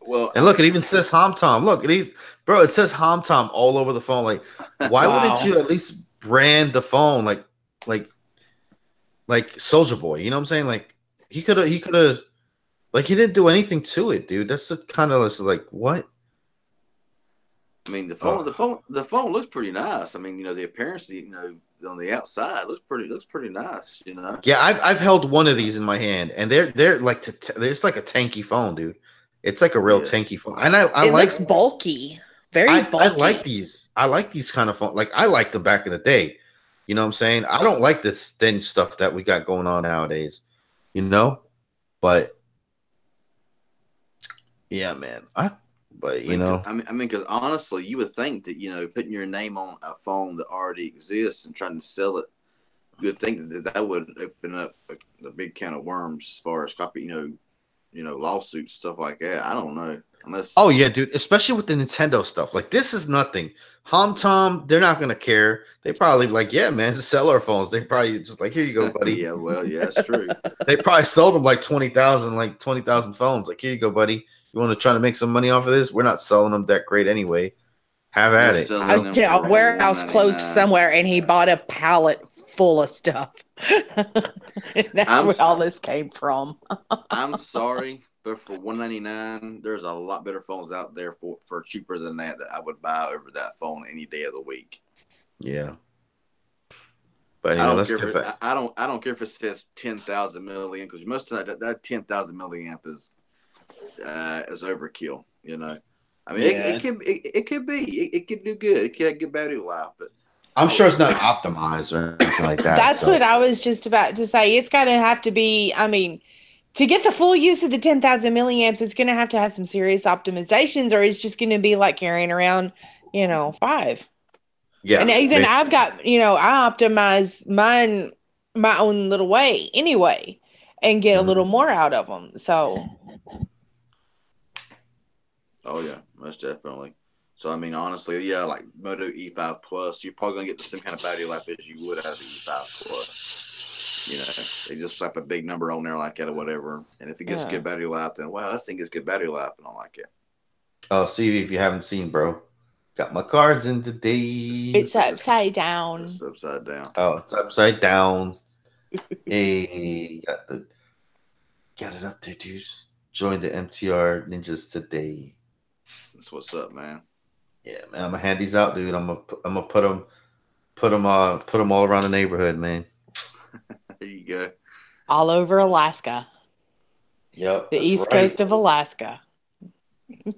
well, And look, it even says HomTom. Look, bro, it says HomTom all over the phone. Like, why wouldn't you at least brand the phone like Soulja Boy? You know what I'm saying? Like, he could have, like, he didn't do anything to it, dude. That's kind of like, what? I mean, the phone looks pretty nice. I mean, the appearance, on the outside looks pretty nice. Yeah, I've held one of these in my hand, and they're like it's like a tanky phone, dude. It's like a real tanky phone, and I it like looks bulky, very bulky. I like these. I like these kind of phones. Like I liked them back in the day. You know what I'm saying? I don't like this thin stuff that we got going on nowadays. But yeah, man. But I mean, because honestly, you would think that putting your name on a phone that already exists and trying to sell it, you would think that would open up a big can of worms as far as copy, lawsuits, stuff like that. I don't know. Oh yeah, dude. Especially with the Nintendo stuff. Like this is nothing. HomTom, they're not gonna care. They probably like, yeah, man, just sell our phones. They probably just like, here you go, buddy. Yeah, well, yeah, that's true. They probably sold them like 20,000 phones. Like, here you go, buddy. You want to try to make some money off of this? We're not selling them that great anyway. Have at it. A warehouse closed somewhere, and he bought a pallet full of stuff. That's where all this came from. I'm sorry, but for $199, there's a lot better phones out there for cheaper than that I would buy over that phone any day of the week. Yeah. But anyway, let's get back. I don't care if it says 10,000 milliamp, because most of that 10,000 milliamp is overkill. I mean, it could be. It could do good. It could have good battery life, but I'm sure it's not optimized or anything like that. That's what I was just about to say. It's got to have to be. I mean, to get the full use of the 10,000 milliamps, it's going to have some serious optimizations, or it's just going to be like carrying around, 5. Yeah. And even I've got, I optimize mine my own little way anyway, and get a little more out of them. So. Oh yeah, most definitely. So I mean, honestly, yeah, like Moto E5 Plus, you're probably gonna get the same kind of battery life as you would out of the E5 Plus. They just slap a big number on there like that or whatever, and if it gets good battery life, then wow, I think it's good battery life, and I like it. Oh, see if you haven't seen, bro. Got my cards in today. It's upside down. It's upside down. Oh, it's upside down. Hey, got it up there, dude. Join the MTR Ninjas today. That's what's up, man. Yeah, man. I'm gonna hand these out, dude. I'm gonna put them all around the neighborhood, man. There you go. All over Alaska. Yep. The east coast of Alaska. Yeah,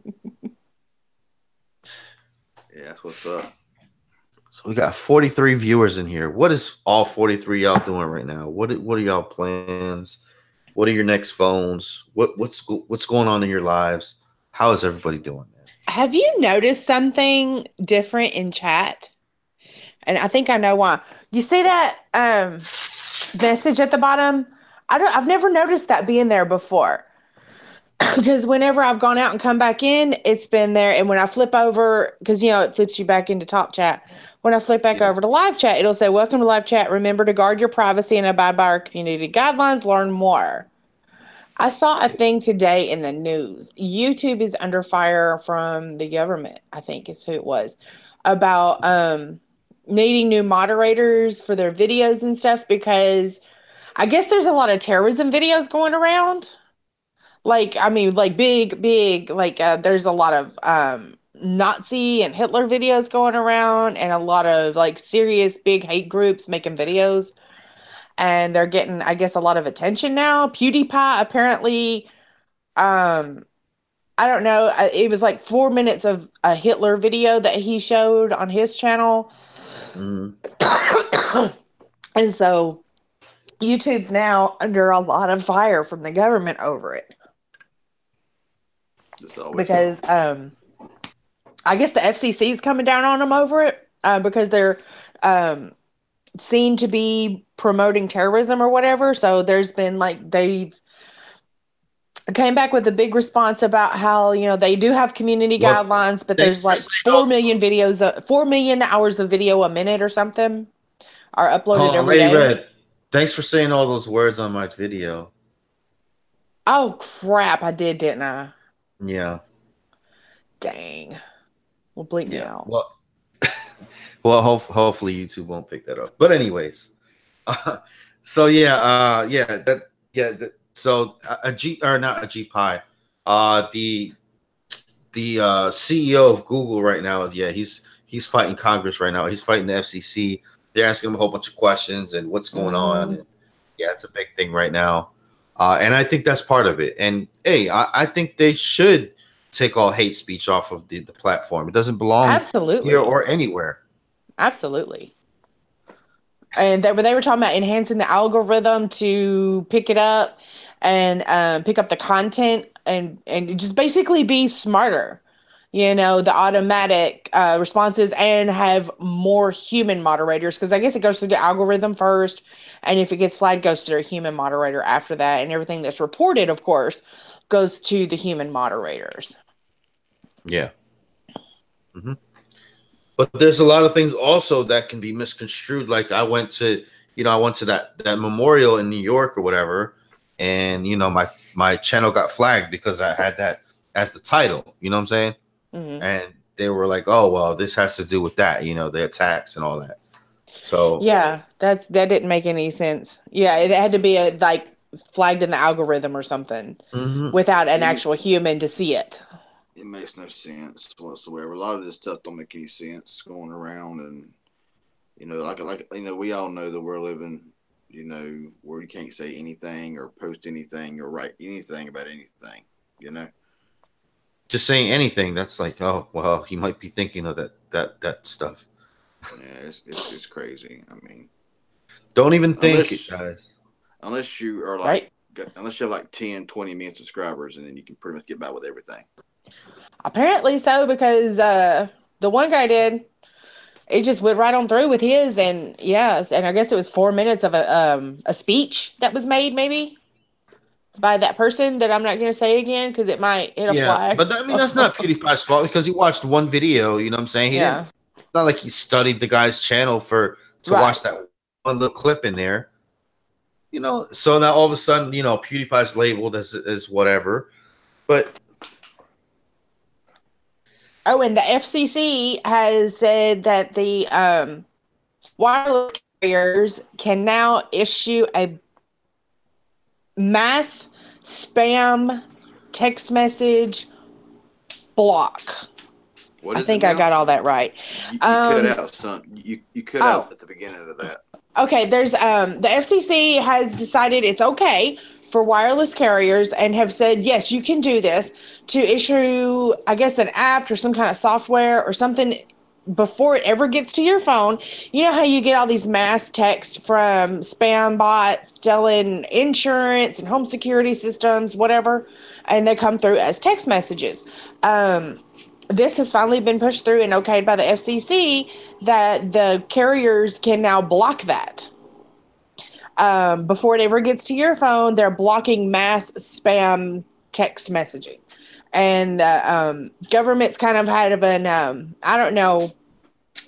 that's what's up. So we got 43 viewers in here. What is all 43 y'all doing right now? What are y'all plans? What are your next phones? What's going on in your lives? How is everybody doing, man? Have you noticed something different in chat? And I think I know why. You see that message at the bottom? I've never noticed that being there before. Because whenever I've gone out and come back in, it's been there. And when I flip over, because, it flips you back into top chat. When I flip back over to live chat, it'll say, welcome to live chat. Remember to guard your privacy and abide by our community guidelines. Learn more. I saw a thing today in the news. YouTube is under fire from the government, I think is who it was, about needing new moderators for their videos and stuff, because I guess there's a lot of terrorism videos going around. Like, I mean, like big, like there's a lot of Nazi and Hitler videos going around, and a lot of like serious big hate groups making videos. And they're getting, I guess, a lot of attention now. PewDiePie apparently, I don't know, it was like 4 minutes of a Hitler video that he showed on his channel. And so YouTube's now under a lot of fire from the government over it. Because I guess the FCC is coming down on them over it because they're seen to be promoting terrorism or whatever. So there's been like, they've came back with a big response about how, they do have community guidelines, but there's like 4 million hours of video a minute or something are uploaded every day. Thanks for saying all those words on my video. Oh crap! I did, didn't I? Yeah. Dang. Well, bleep me Yeah. out. Well, hopefully YouTube won't pick that up. But anyways, so so a G or not a G Pie, the CEO of Google right now, he's fighting Congress right now. He's fighting the FCC. They're asking him a whole bunch of questions and what's going on. And yeah, it's a big thing right now, and I think that's part of it. And hey, I think they should take all hate speech off of the platform. It doesn't belong Absolutely. here or anywhere. Absolutely. And they were talking about enhancing the algorithm to pick it up and pick up the content and just basically be smarter. You know, the automatic responses and have more human moderators, because I guess it goes through the algorithm first, and if it gets flagged, goes to a human moderator after that, and everything that's reported, of course, goes to the human moderators. Yeah. Mm-hmm. But there's a lot of things also that can be misconstrued. Like I went to that memorial in New York or whatever, and my channel got flagged because I had that as the title. You know what I'm saying? Mm-hmm. And they were like, "Oh, well, this has to do with that, the attacks and all that." So yeah, that didn't make any sense. Yeah, it had to be like flagged in the algorithm or something without an actual human to see it. It makes no sense whatsoever. A lot of this stuff don't make any sense going around, and we all know that we're living, where you can't say anything or post anything or write anything about anything, Just saying anything, that's like, oh well, he might be thinking of that stuff. Yeah, it's crazy. I mean, don't even think it, guys. Unless you are like, unless you have like 10, 20 million subscribers, and then you can pretty much get by with everything. Apparently so, because the one guy did. It just went right on through with his, and yes, and I guess it was 4 minutes of a speech that was made, maybe by that person that I'm not going to say again because it might hit a flag. But I mean, that's not PewDiePie's fault because he watched one video. You know what I'm saying? He didn't. It's not like he studied the guy's channel to watch that one little clip in there. So now all of a sudden, PewDiePie's labeled as whatever, but. Oh, and the FCC has said that the wireless carriers can now issue a mass spam text message block. I think I got all that right. You cut out, son. You cut out at the beginning of that. Okay, there's the FCC has decided it's okay for wireless carriers and have said, yes, you can do this, to issue, I guess, an app or some kind of software or something before it ever gets to your phone. You know how you get all these mass texts from spam bots selling insurance and home security systems, whatever, and they come through as text messages. This has finally been pushed through and okayed by the FCC that the carriers can now block that. Before it ever gets to your phone, they're blocking mass spam text messaging. And government's kind of had a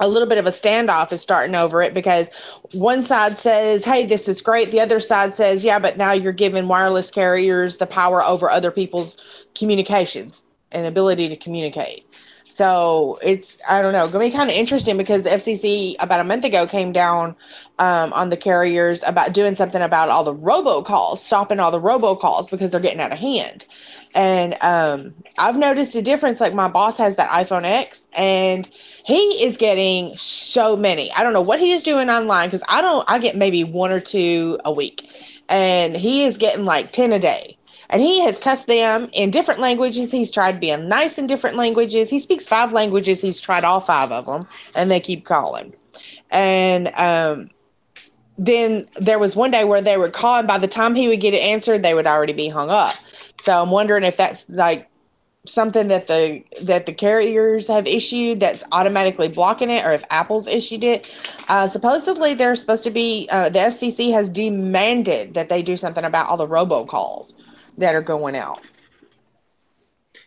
little bit of a standoff is starting over it, because one side says, hey, this is great. The other side says, yeah, but now you're giving wireless carriers the power over other people's communications and ability to communicate. So it's, I don't know, going to be kind of interesting, because the FCC about a month ago came down on the carriers about doing something about all the robocalls, stopping all the robocalls because they're getting out of hand. And I've noticed a difference. Like my boss has that iPhone X, and he is getting so many. I don't know what he is doing online, because I get maybe 1 or 2 a week, and he is getting like 10 a day. And he has cussed them in different languages. He's tried being nice in different languages. He speaks 5 languages. He's tried all 5 of them, and they keep calling. And then there was one day where they would call, and by the time he would get it answered, they would already be hung up. So I'm wondering if that's like something that the carriers have issued that's automatically blocking it, or if Apple's issued it. Supposedly, they're supposed to be, the FCC has demanded that they do something about all the robocalls that are going out.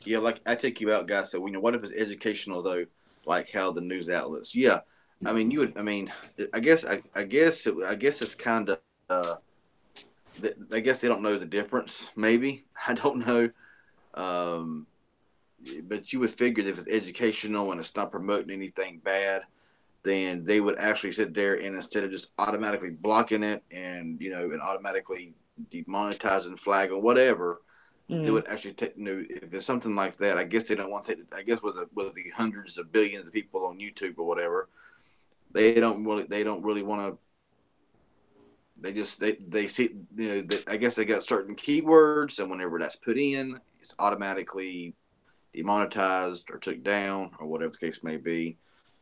Yeah, like I take you out, guys. So what if it's educational though, like how the news outlets? Yeah, I mean, I guess it's kind of I guess they don't know the difference. Maybe I don't know. But you would figure that if it's educational and it's not promoting anything bad, then they would actually sit there and instead of just automatically blocking it and and automatically demonetizing, flag or whatever, they would actually take. If it's something like that, I guess they don't want to take. I guess with the hundreds of billions of people on YouTube or whatever, they don't really want to. They see I guess they got certain keywords, and whenever that's put in, it's automatically demonetized or took down or whatever the case may be.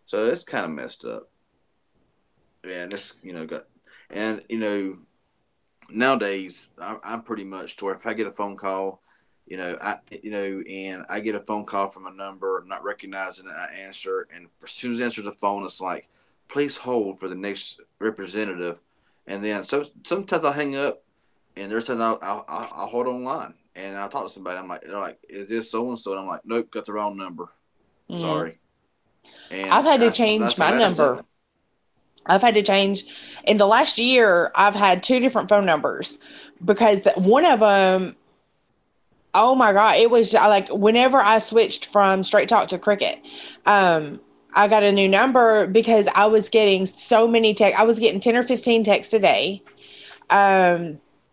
So it's kind of messed up. Yeah, and it's nowadays I'm pretty much to where if I get a phone call, and I get a phone call from a number not recognizing it, I answer, and as soon as I answer the phone, it's like, please hold for the next representative. And then sometimes I'll hang up, and there's times I'll hold online, and I'll talk to somebody. They're like, is this so and so? And I'm like, nope, got the wrong number. Sorry. And I've had to change my number. I've had to change in the last year. I've had 2 different phone numbers because one of them, oh my God, it was like whenever I switched from Straight Talk to Cricket, I got a new number because I was getting so many texts. I was getting 10 or 15 texts a day.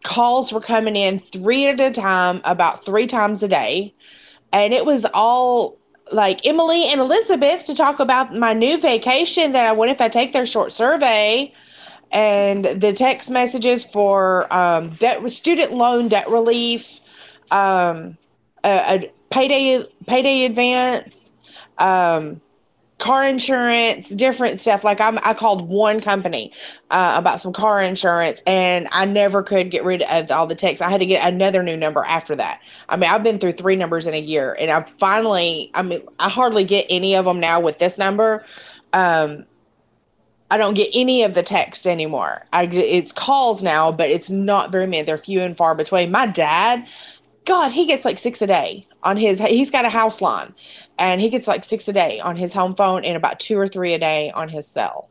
Calls were coming in 3 at a time, about 3 times a day. And it was all like Emily and Elizabeth to talk about my new vacation that I went if I take their short survey, and the text messages for student loan debt relief, a payday advance, car insurance, different stuff. Like I called one company about some car insurance, and I never could get rid of all the texts. I had to get another new number after that. I mean, I've been through 3 numbers in a year, and I hardly get any of them now with this number. I don't get any of the text anymore. It's calls now, but it's not very many. They're few and far between. My dad, God, he gets like 6 a day on he's got a house line, and he gets like 6 a day on his home phone and about 2 or 3 a day on his cell.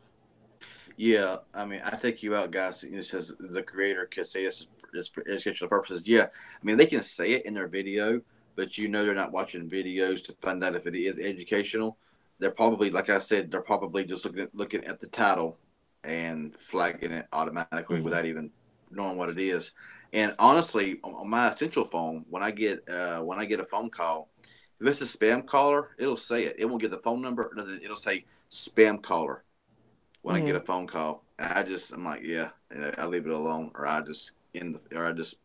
Yeah, I mean, I think you out, guys. It says the creator could say this is for educational purposes. Yeah, I mean, they can say it in their video, but they're not watching videos to find out if it is educational. They're probably, like I said, they're probably just looking at the title and flagging it automatically without even knowing what it is. And honestly, on my Essential phone, when I get a phone call, if it's a spam caller, it'll say it. It won't get the phone number. It'll say spam caller when I get a phone call. And I'm like, yeah, I leave it alone, or I just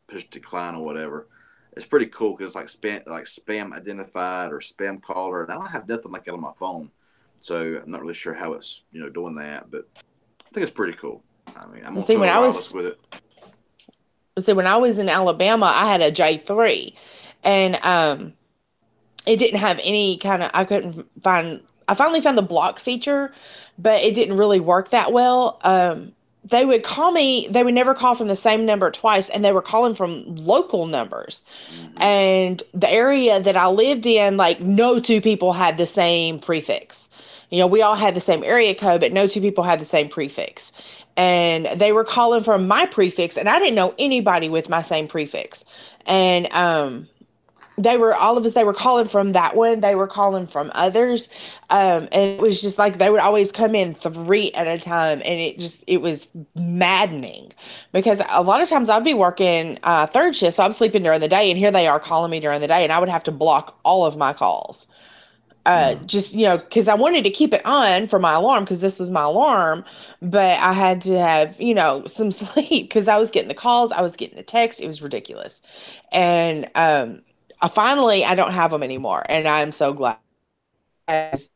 push decline or whatever. It's pretty cool because it's like spam identified or spam caller. And I don't have nothing like that on my phone, so I'm not really sure how it's doing that, but I think it's pretty cool. I mean, I'm gonna wireless with it. See, when I was in Alabama, I had a J3, and it didn't have any kind of. I finally found the block feature, but it didn't really work that well. They would call me. They would never call from the same number twice, and they were calling from local numbers. And the area that I lived in, like, no 2 people had the same prefix. We all had the same area code, but no 2 people had the same prefix. And they were calling from my prefix, and I didn't know anybody with my same prefix. And they were calling from that one. They were calling from others. And it was just like they would always come in 3 at a time. And it was maddening because a lot of times I'd be working 3rd shift. So I'm sleeping during the day, and here they are calling me during the day, and I would have to block all of my calls. Because I wanted to keep it on for my alarm because this was my alarm, but I had to have, some sleep because I was getting the calls, I was getting the text. It was ridiculous. And, I don't have them anymore, and I'm so glad. That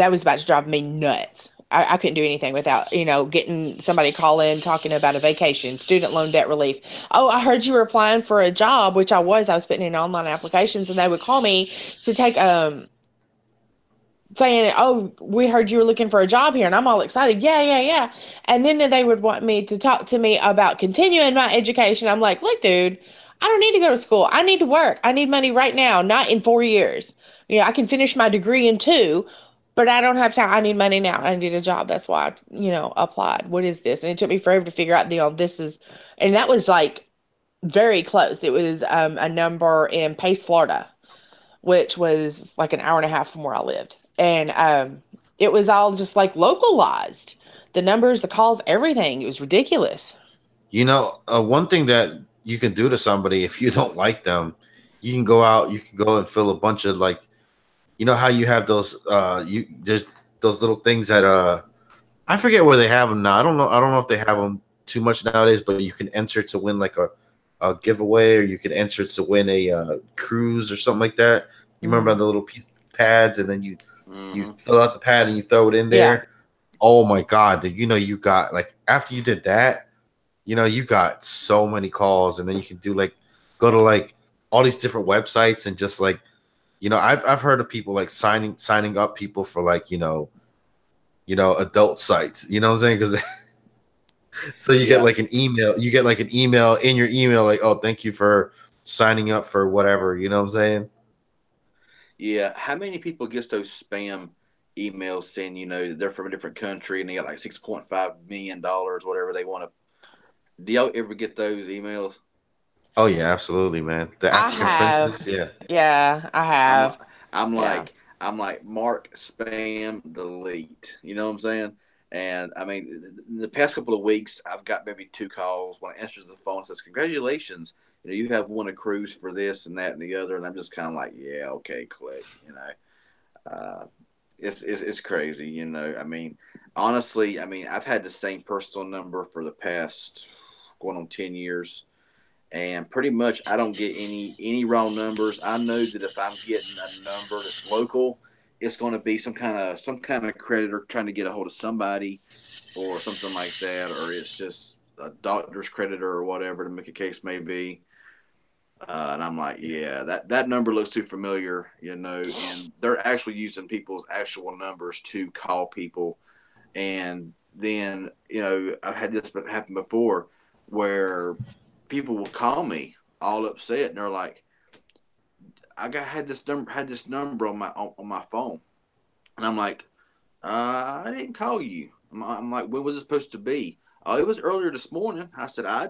was about to drive me nuts. I couldn't do anything without, getting somebody call in talking about a vacation, student loan debt relief. Oh, I heard you were applying for a job, which I was putting in online applications, and they would call me to take, saying, oh, we heard you were looking for a job here. And I'm all excited. Yeah. And then they would want me to talk to me about continuing my education. I'm like, look, dude, I don't need to go to school. I need to work. I need money right now, not in 4 years. I can finish my degree in 2, but I don't have time. I need money now. I need a job. That's why I, applied. What is this? And it took me forever to figure out, this is, and that was like very close. It was a number in Pace, Florida, which was like an hour and a half from where I lived. And it was all just like localized. The numbers, the calls, everything. It was ridiculous. One thing that you can do to somebody if you don't like them, you can go and fill a bunch of like, how you have those there's those little things that I forget where they have them now. I don't know if they have them too much nowadays, but you can enter to win like a giveaway, or you can enter to win a cruise or something like that. You remember the little pads, and then you fill out the pad and you throw it in there. Yeah. Oh my God, dude, you got like after you did that, you got so many calls, and then you can do like go to like all these different websites and just like I've heard of people like signing up people for like adult sites. You know what I'm saying? Because so you get like an email. You get like an email in your email like, oh, thank you for signing up for whatever. You know what I'm saying? Yeah. How many people get those spam emails saying they're from a different country and they got like $6.5 million, whatever they want to? Do y'all ever get those emails? Oh yeah, absolutely, man. The African princess, yeah. Yeah, I have. I'm like mark spam delete. You know what I'm saying? And I mean, in the past couple of weeks, I've got maybe 2 calls. When I answer the phone, it says, "Congratulations, you have won a cruise for this and that and the other." And I'm just kind of like, "Yeah, okay, click." It's crazy. I mean, honestly, I've had the same personal number for the past going on 10 years. And pretty much I don't get any wrong numbers. I know that if I'm getting a number that's local, it's going to be some kind of creditor trying to get a hold of somebody or something like that, or it's just a doctor's creditor or whatever to make a case may be. And I'm like, yeah, that number looks too familiar, and they're actually using people's actual numbers to call people. And then, I've had this happen before where people will call me all upset and they're like, had this number on my phone. And I'm like, I didn't call you. I'm like, when was it supposed to be? Oh, it was earlier this morning. I said, I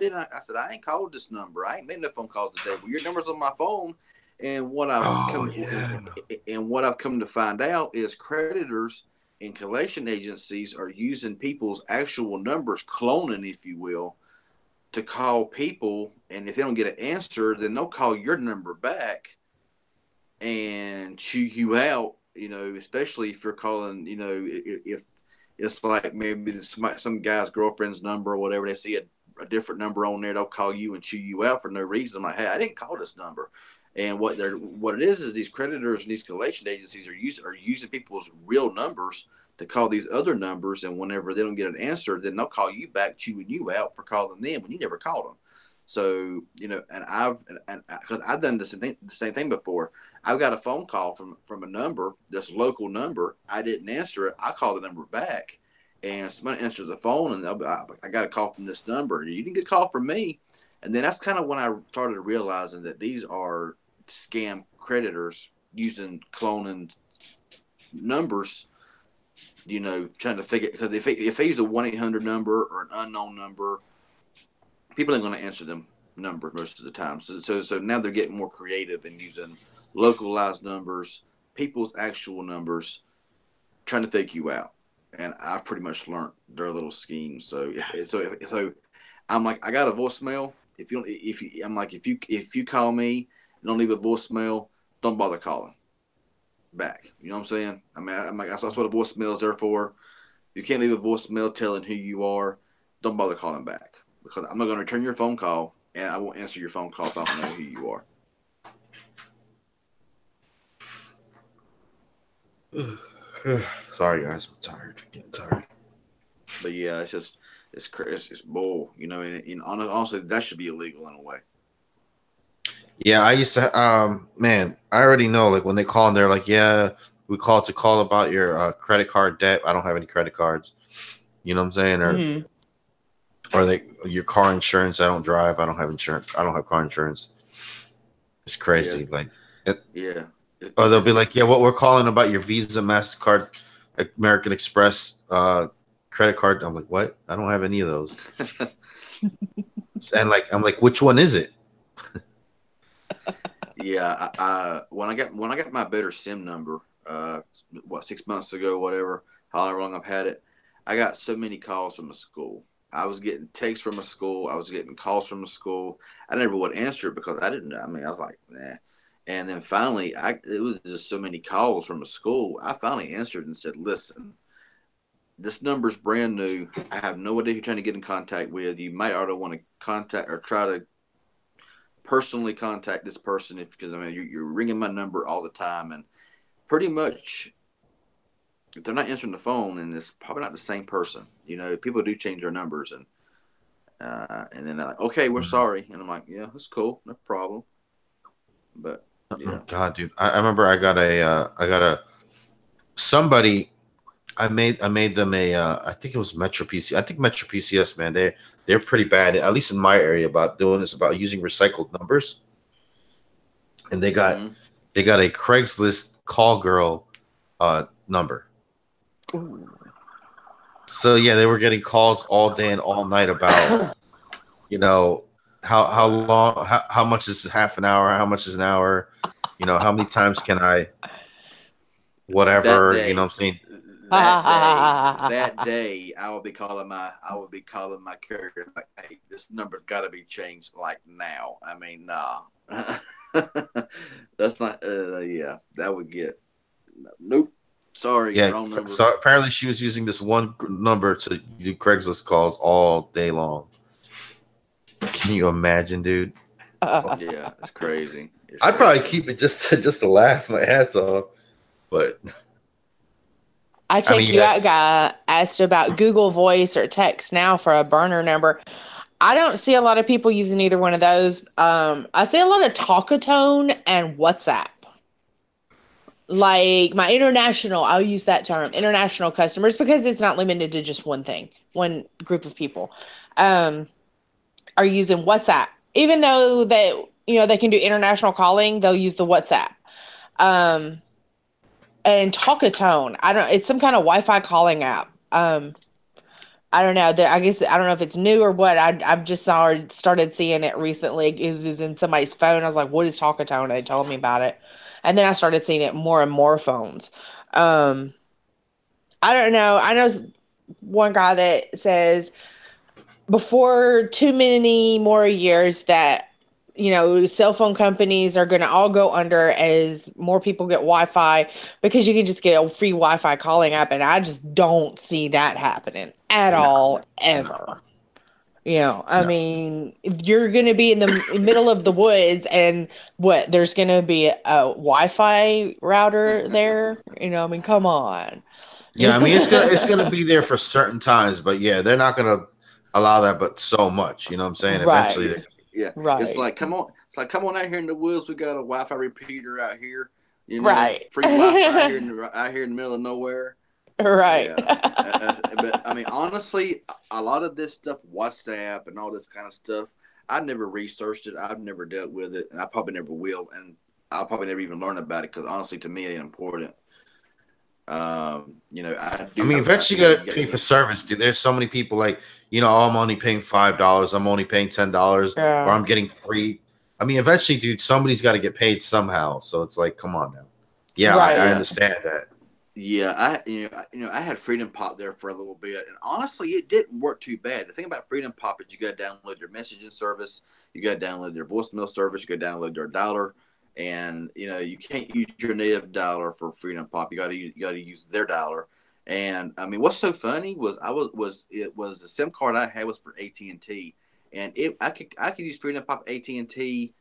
ain't called this number. I ain't made no phone calls today. Well, your number's on my phone. And what I've come to find out is creditors and collection agencies are using people's actual numbers, cloning, if you will, to call people. And if they don't get an answer, then they'll call your number back and chew you out, especially if you're calling, if it's like maybe some guy's girlfriend's number or whatever, they see a different number on there, they'll call you and chew you out for no reason. I'm like, hey, I didn't call this number. And what it is these creditors and these collection agencies are using people's real numbers to call these other numbers, and whenever they don't get an answer, then they'll call you back, chewing you out for calling them when you never called them. So, and because I've done the same thing before. I've got a phone call from a number, this local number. I didn't answer it. I call the number back, and somebody answers the phone, and I got a call from this number. You didn't get a call from me. And then that's kind of when I started realizing that these are scam creditors using cloning numbers, trying to figure, because if they use a 1-800 number or an unknown number, people ain't going to answer them numbers most of the time. So now they're getting more creative and using localized numbers, people's actual numbers, trying to fake you out. And I pretty much learned their little schemes. So I'm like, I got a voicemail. If you call me and don't leave a voicemail, don't bother calling back. You know what I'm saying? I'm like, that's what a voicemail is there for. You can't leave a voicemail telling who you are. Don't bother calling back, because I'm not going to return your phone call, and I won't answer your phone call if I don't know who you are. Sorry, guys. I'm tired. I'm getting tired. But yeah, it's bull, and honestly, that should be illegal in a way. Yeah, I used to, man, I already know, like, when they call and they're like, yeah, we called to call about your credit card debt. I don't have any credit cards. You know what I'm saying? Or, or your car insurance. I don't drive. I don't have insurance. I don't have car insurance. It's crazy. Yeah. Or they'll be like, yeah, what we're calling about your Visa, MasterCard American Express credit card. I'm like, what? I don't have any of those. And like, I'm like, which one is it? Yeah, when I got my better SIM number, 6 months ago, whatever, however long I've had it, I got so many calls from the school. I was getting texts from a school. I was getting calls from a school. I never would answer it because I didn't know. I mean, I was like, nah. And then finally, it was just so many calls from a school. I finally answered and said, listen, this number's brand new. I have no idea who you're trying to get in contact with. You might ought to want to contact or try to personally contact this person because I mean you're ringing my number all the time, and pretty much if they're not answering the phone, and it's probably not the same person. You know, people do change their numbers, and then they're like, okay, we're sorry, and I'm like, yeah, that's cool, no problem. But yeah. Oh, God, dude, I remember I got a somebody. I made them a I think it was Metro PC. I think Metro PCS, man, they're pretty bad, at least in my area, about doing this, about using recycled numbers. And they got a Craigslist call girl number. Ooh. So yeah, they were getting calls all day and all night about, you know, how long, how much is half an hour, how much is an hour, you know, how many times can I, whatever, you know what I'm saying? That day, I will be calling my carrier like, hey, this number's got to be changed like now. I mean, nah, that's not. Yeah, that would get nope. Sorry, Yeah. wrong number. So apparently, she was using this one number to do Craigslist calls all day long. Can you imagine, dude? Yeah, it's crazy. I'd probably keep it just to laugh my ass off, but. Out, guy asked about Google Voice or text now for a burner number. I don't see a lot of people using either one of those. I see a lot of Talkatone and WhatsApp. Like my international, I'll use that term, international customers, because it's not limited to just one thing, one group of people, are using WhatsApp. Even though they can do international calling, they'll use the WhatsApp. And Talkatone, it's some kind of Wi-Fi calling app. I don't know. I guess I don't know if it's new or what. I've just started seeing it recently. It was in somebody's phone. I was like, "What is Talkatone?" They told me about it, and then I started seeing it more and more phones. I don't know. I know one guy that says before too many more years that cell phone companies are going to all go under as more people get Wi-Fi, because you can just get a free Wi-Fi calling app, and I just don't see that happening at all, ever. I mean, you're going to be in the middle of the woods, and there's going to be a Wi-Fi router there. I mean, come on. Yeah, I mean, it's gonna be there for certain times, but yeah, they're not gonna allow that, but so much. You know what I'm saying? Right. Eventually, yeah, right. It's like come on out here in the woods. We got a Wi-Fi repeater out here. Right. Free Wi-Fi out here in the middle of nowhere. Right. Yeah. But I mean, honestly, a lot of this stuff, WhatsApp and all this kind of stuff, I never researched it. I've never dealt with it, and I probably never will, and I'll probably never even learn about it because honestly, to me, it ain't important. I mean, eventually you got to pay for service, dude. There's so many people like, I'm only paying $5. I'm only paying $10, or I'm getting free. I mean, eventually, dude, somebody's got to get paid somehow. So it's like, come on now. Yeah, right, I understand that. Yeah, I had Freedom Pop there for a little bit, and honestly, it didn't work too bad. The thing about Freedom Pop is you got to download their messaging service, you got to download their voicemail service, you got to download their dialer. And you can't use your native dialer for Freedom Pop. You got to use their dialer. And I mean, what's so funny was the SIM card I had was for AT&T, and I could use Freedom Pop AT&T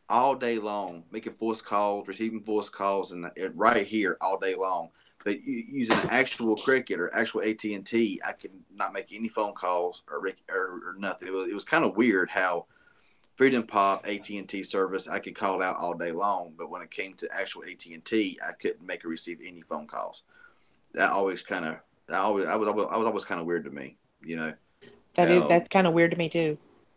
all day long, making voice calls, receiving voice calls, and right here all day long. But using an actual Cricket or actual AT&T, I could not make any phone calls or nothing. It was kind of weird how Freedom Pop AT&T service, I could call out all day long, but when it came to actual AT&T, I couldn't make or receive any phone calls. That always kind of, I was always kind of weird to me, That's kind of weird to me too.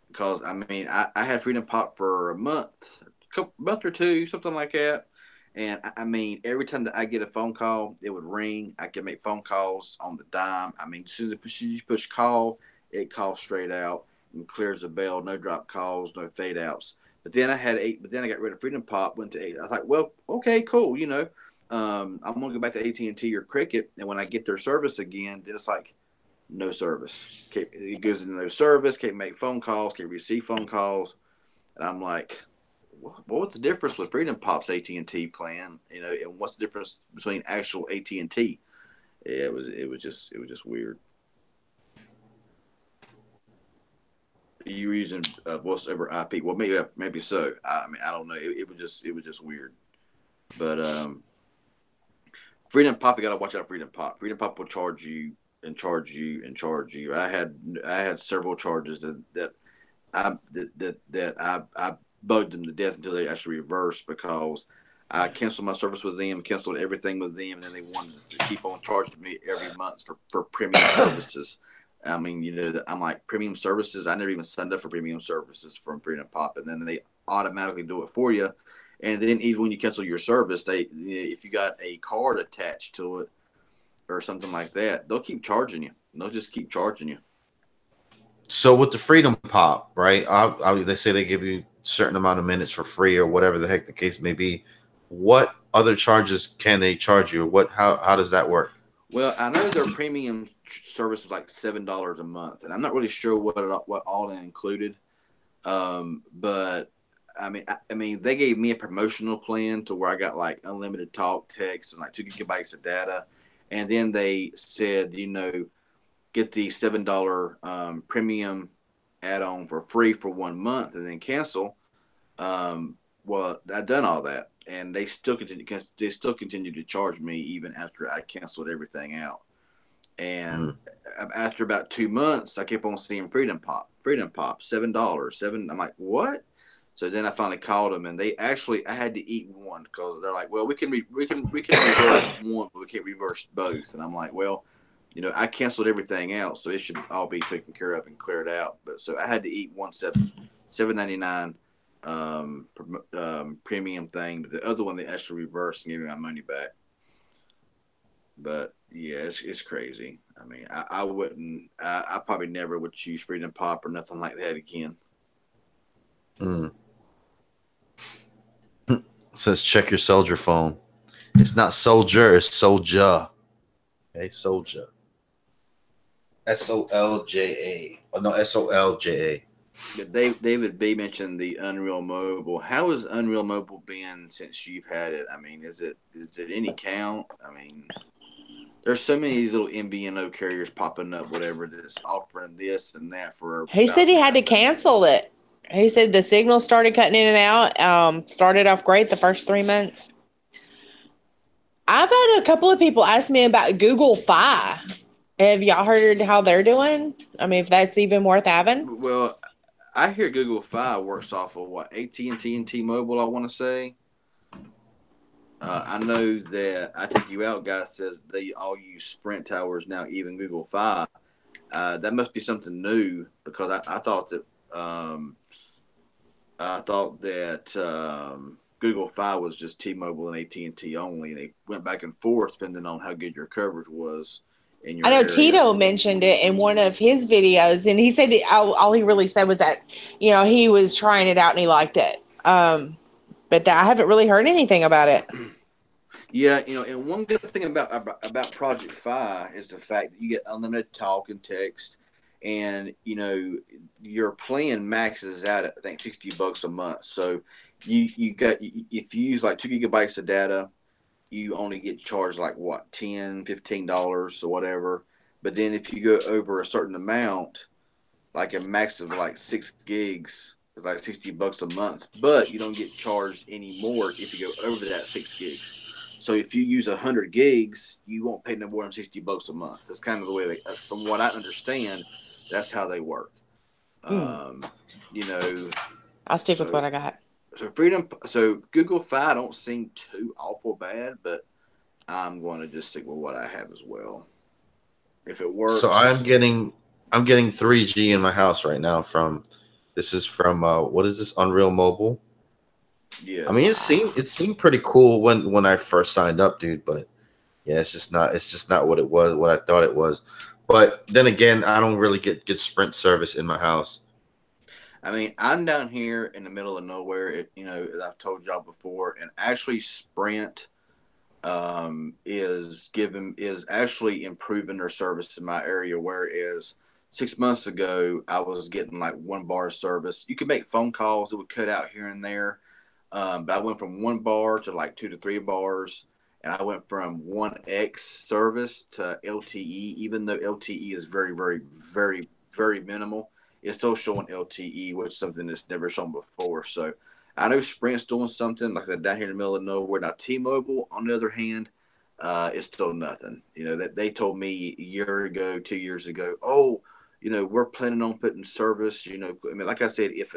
Because I mean, I had Freedom Pop for a month or two, something like that, And I mean, every time that I get a phone call, it would ring. I could make phone calls on the dime. I mean, as soon as you push call, it calls straight out and clears the bell. No drop calls, no fade outs. But then but then I got rid of Freedom Pop. Went to 8. I was like, well, okay, cool. You know, I'm gonna go back to AT&T or Cricket, and when I get their service again, then it's like no service. It goes into no service. Can't make phone calls. Can't receive phone calls. And I'm like, what's the difference with Freedom Pop's AT&T plan? You know, and what's the difference between actual AT&T? It was just weird. You were using voice over IP? Well, maybe so. I mean, I don't know. It was just weird. But Freedom Pop, you got to watch out. Freedom Pop. Freedom Pop will charge you and charge you and charge you. I had several charges that I bugged them to death until they actually reversed, because I canceled my service with them, canceled everything with them, and then they wanted to keep on charging me every month for premium services. I mean, you know, I'm like, premium services? I never even signed up for premium services from Freedom Pop, and then they automatically do it for you. And then even when you cancel your service, if you got a card attached to it or something like that, they'll keep charging you. They'll just keep charging you. So with the Freedom Pop, right? They say they give you a certain amount of minutes for free or whatever the heck the case may be. What other charges can they charge you? How does that work? Well, I know their premium service was like $7 a month, and I'm not really sure what all that included. But I mean, they gave me a promotional plan to where I got like unlimited talk, text, and like 2 gigabytes of data, and then they said, you know, get the $7 premium add-on for free for 1 month and then cancel. Well, I've done all that, and they still continue to charge me even after I canceled everything out. And after about 2 months, I kept on seeing Freedom Pop, $7. I'm like, what? So then I finally called them, and I had to eat one, because they're like, well, we can reverse one, but we can't reverse both. And I'm like, well, you know, I canceled everything else, so it should all be taken care of and cleared out. But so I had to eat $7.99 premium thing, but the other one they actually reversed and gave me my money back. But yeah, it's crazy. I mean, I probably never would choose Freedom Pop or nothing like that again. Says check your SouljaPhone. It's not Soldier, it's Soulja. Okay, Soulja. SOLJA. Oh no, SOLJA. David B mentioned the Unreal Mobile. How has Unreal Mobile been since you've had it? I mean, is it any count? I mean, there's so many of these little MVNO carriers popping up, whatever, that's offering this and that for. He said he had to cancel it. He said the signal started cutting in and out. Started off great the first 3 months. I've had a couple of people ask me about Google Fi. Have y'all heard how they're doing? I mean, if that's even worth having. Well, I hear Google Fi works off of what, AT&T and T-Mobile, I want to say. I know that I Take You Out guy says they all use Sprint towers now, even Google Fi. That must be something new, because I thought that Google Fi was just T-Mobile and AT&T only. They went back and forth depending on how good your coverage was in your I know area. Tito mentioned it in one of his videos, and he said that all he really said was that, you know, he was trying it out and he liked it. But I haven't really heard anything about it. Yeah, you know, and one good thing about Project Fi is the fact that you get unlimited talk and text, and you know your plan maxes out at I think $60 a month. So you got, if you use like 2 gigabytes of data, you only get charged like what, $10-15 or whatever. But then if you go over a certain amount, like a max of like 6 gigs, it's like $60 a month. But you don't get charged any more if you go over that 6 gigs. So if you use 100 gigs, you won't pay no more than $60 a month. That's kind of the way from what I understand, that's how they work. You know, I'll stick with what I got. So Google Fi don't seem too awful bad, but I'm going to just stick with what I have as well. If it works. So I'm getting 3G in my house right now from what is this, Unreal Mobile? Yeah. I mean, it seemed pretty cool when I first signed up, dude. But yeah, it's just not what it was, what I thought it was. But then again, I don't really get Sprint service in my house. I mean, I'm down here in the middle of nowhere. As I've told y'all before, and actually Sprint is actually improving their service in my area. Whereas 6 months ago, I was getting like 1 bar service. You could make phone calls that would cut out here and there, but I went from 1 bar to like 2 to 3 bars, and I went from 1x service to LTE. Even though LTE is very, very, very, very minimal, it's still showing LTE, which is something that's never shown before. So I know Sprint's doing something like that down here in the middle of nowhere. Now T-Mobile, on the other hand, is still nothing. That they told me a year ago, 2 years ago, oh, we're planning on putting service. I mean, like I said, if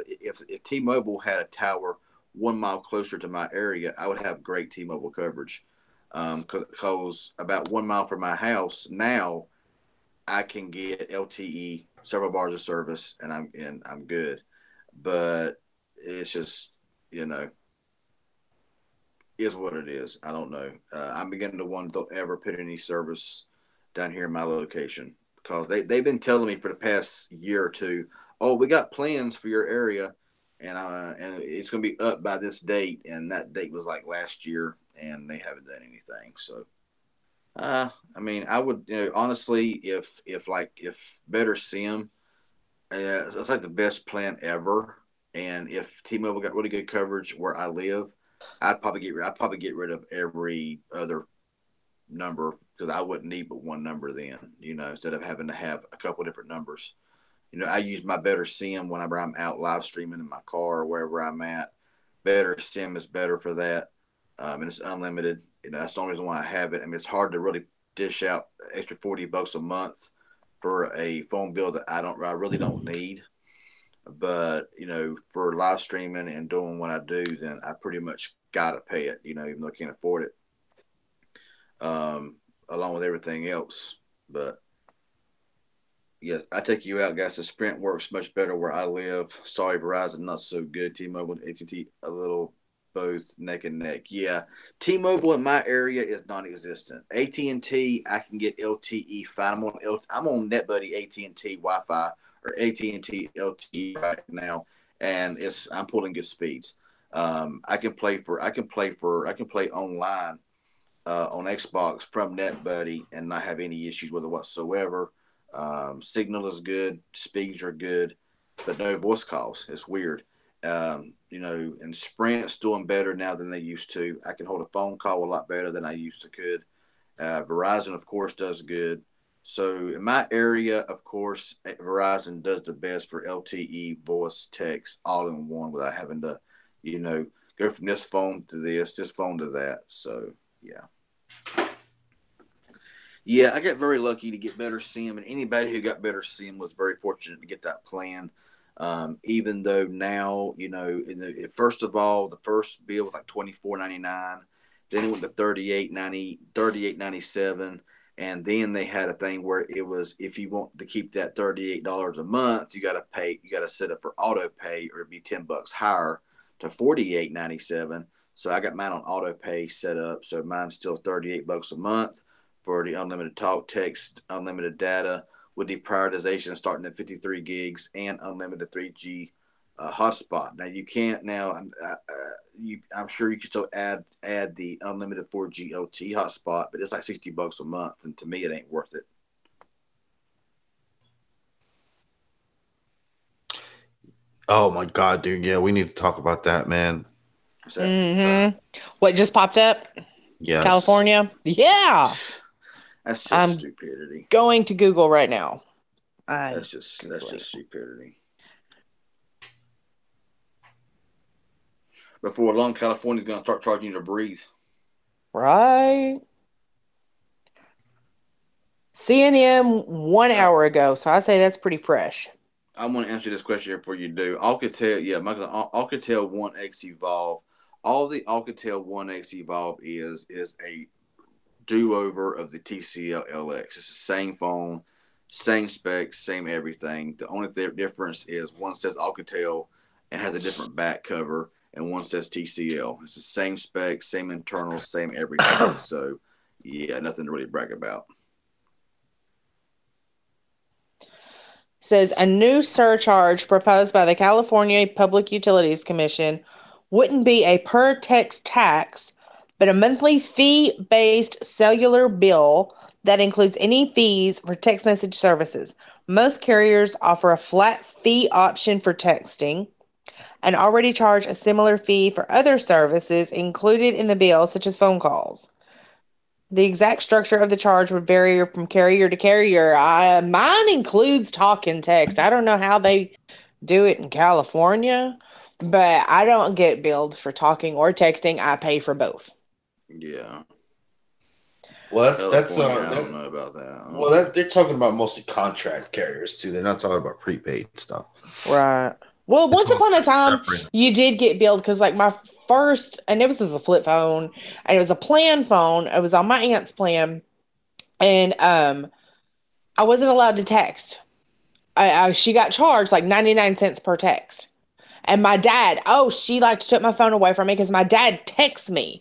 T-Mobile had a tower 1 mile closer to my area, I would have great T-Mobile coverage. Because about 1 mile from my house now, I can get LTE, several bars of service, and I'm good. But it's just is what it is. I don't know. I'm beginning to wonder if they'll ever put any service down here in my location, because they've been telling me for the past year or two, oh, we got plans for your area, and it's going to be up by this date, and that date was like last year, and they haven't done anything. So, I mean, I would honestly, if Better Sim, it's like the best plan ever, and if T-Mobile got really good coverage where I live, I'd probably get rid of every other number, because I wouldn't need but one number then, instead of having to have a couple different numbers. I use my Better Sim whenever I'm out live streaming in my car or wherever I'm at. Better Sim is better for that, and it's unlimited. That's the only reason why I have it. I mean, it's hard to really dish out extra $40 a month for a phone bill that I really don't need. But for live streaming and doing what I do, then I pretty much gotta pay it. Even though I can't afford it, along with everything else. But yeah, I take you out, guys. The Sprint works much better where I live. Sorry, Verizon, not so good. T-Mobile and AT&T, a little both neck and neck. Yeah, T-Mobile in my area is non-existent. AT&T, I can get LTE fine. I'm on NetBuddy AT&T Wi-Fi or AT&T LTE right now, and I'm pulling good speeds. I can play online on Xbox from NetBuddy and not have any issues with it whatsoever. Signal is good, speeds are good, but no voice calls. It's weird. And Sprint's doing better now than they used to. I can hold a phone call a lot better than I used to could. Verizon, of course, does good. So in my area, of course, Verizon does the best for LTE, voice, text, all in one without having to, go from this phone to this phone to that. So, yeah. Yeah, I got very lucky to get Better Sim, and anybody who got Better Sim was very fortunate to get that plan. Even though now, first of all, the first bill was like $24.99, then it went to $38.97, and then they had a thing where it was, if you want to keep that $38 a month, you got to set up for auto pay, or it'd be $10 higher to $48.97. So I got mine on auto pay set up, so mine's still $38 a month for the unlimited talk, text, unlimited data, with the prioritization starting at 53 gigs and unlimited 3G hotspot. Now you can't now. I'm sure you can still add the unlimited 4G LTE hotspot, but it's like $60 a month, and to me, it ain't worth it. Oh my god, dude! Yeah, we need to talk about that, man. Mm-hmm. What just popped up? Yes. California. Yeah. That's just stupidity. Going to Google right now. That's just stupidity. Before long, California's going to start charging you to breathe. Right. CNN 1 hour ago, so I say that's pretty fresh. I want to answer this question before you do. Alcatel, yeah, Alcatel 1X Evolve. All the Alcatel 1X Evolve is a do-over of the TCL LX. It's the same phone, same specs, same everything. The only difference is one says Alcatel and has a different back cover, and one says TCL. It's the same specs, same internals, same everything. So, yeah, nothing to really brag about. Says a new surcharge proposed by the California Public Utilities Commission wouldn't be a per text tax, but a monthly fee-based cellular bill that includes any fees for text message services. Most carriers offer a flat fee option for texting and already charge a similar fee for other services included in the bill, such as phone calls. The exact structure of the charge would vary from carrier to carrier. Mine includes talk and text. I don't know how they do it in California, but I don't get billed for talking or texting. I pay for both. Yeah. Well, that's I don't know about that. Well, they're talking about mostly contract carriers too. They're not talking about prepaid stuff. Right. Well, It's once upon a time, separate. you did get billed because, like, my first, and it was a flip phone, and it was a plan phone. It was on my aunt's plan, and I wasn't allowed to text. She got charged like 99 cents per text. And my dad, she like took my phone away from me because my dad texts me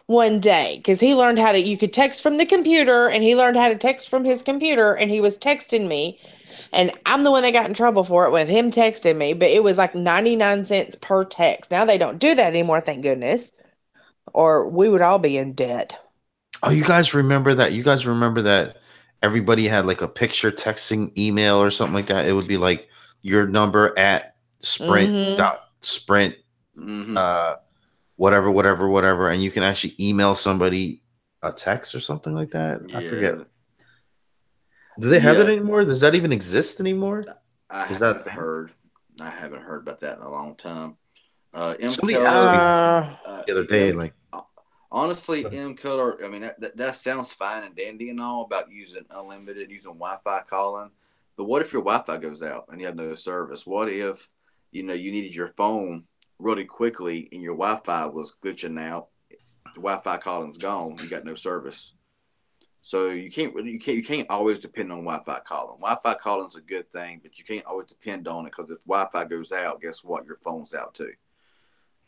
one day because he learned you could text from the computer, and he learned how to text from his computer, and he was texting me. And I'm the one that got in trouble for it with him texting me, but it was like 99 cents per text. Now they don't do that anymore, thank goodness, or we would all be in debt. Oh, you guys remember that? You guys remember that everybody had like a picture texting email or something like that? It would be like your number at sprint, whatever, and you can actually email somebody a text or something like that. Yeah. I forget. Do they have it anymore? Does that even exist anymore? I haven't heard about that in a long time. Somebody asked me the other day, like, honestly, M-Color, I mean, that sounds fine and dandy and all about using unlimited, using Wi-Fi calling. But what if your Wi-Fi goes out and you have no service? What if, you needed your phone really quickly and your Wi-Fi was glitching out? The Wi-Fi calling's gone. You got no service. So you can't always depend on Wi-Fi calling. Wi-Fi calling's a good thing, but you can't always depend on it because if Wi-Fi goes out, guess what? Your phone's out too.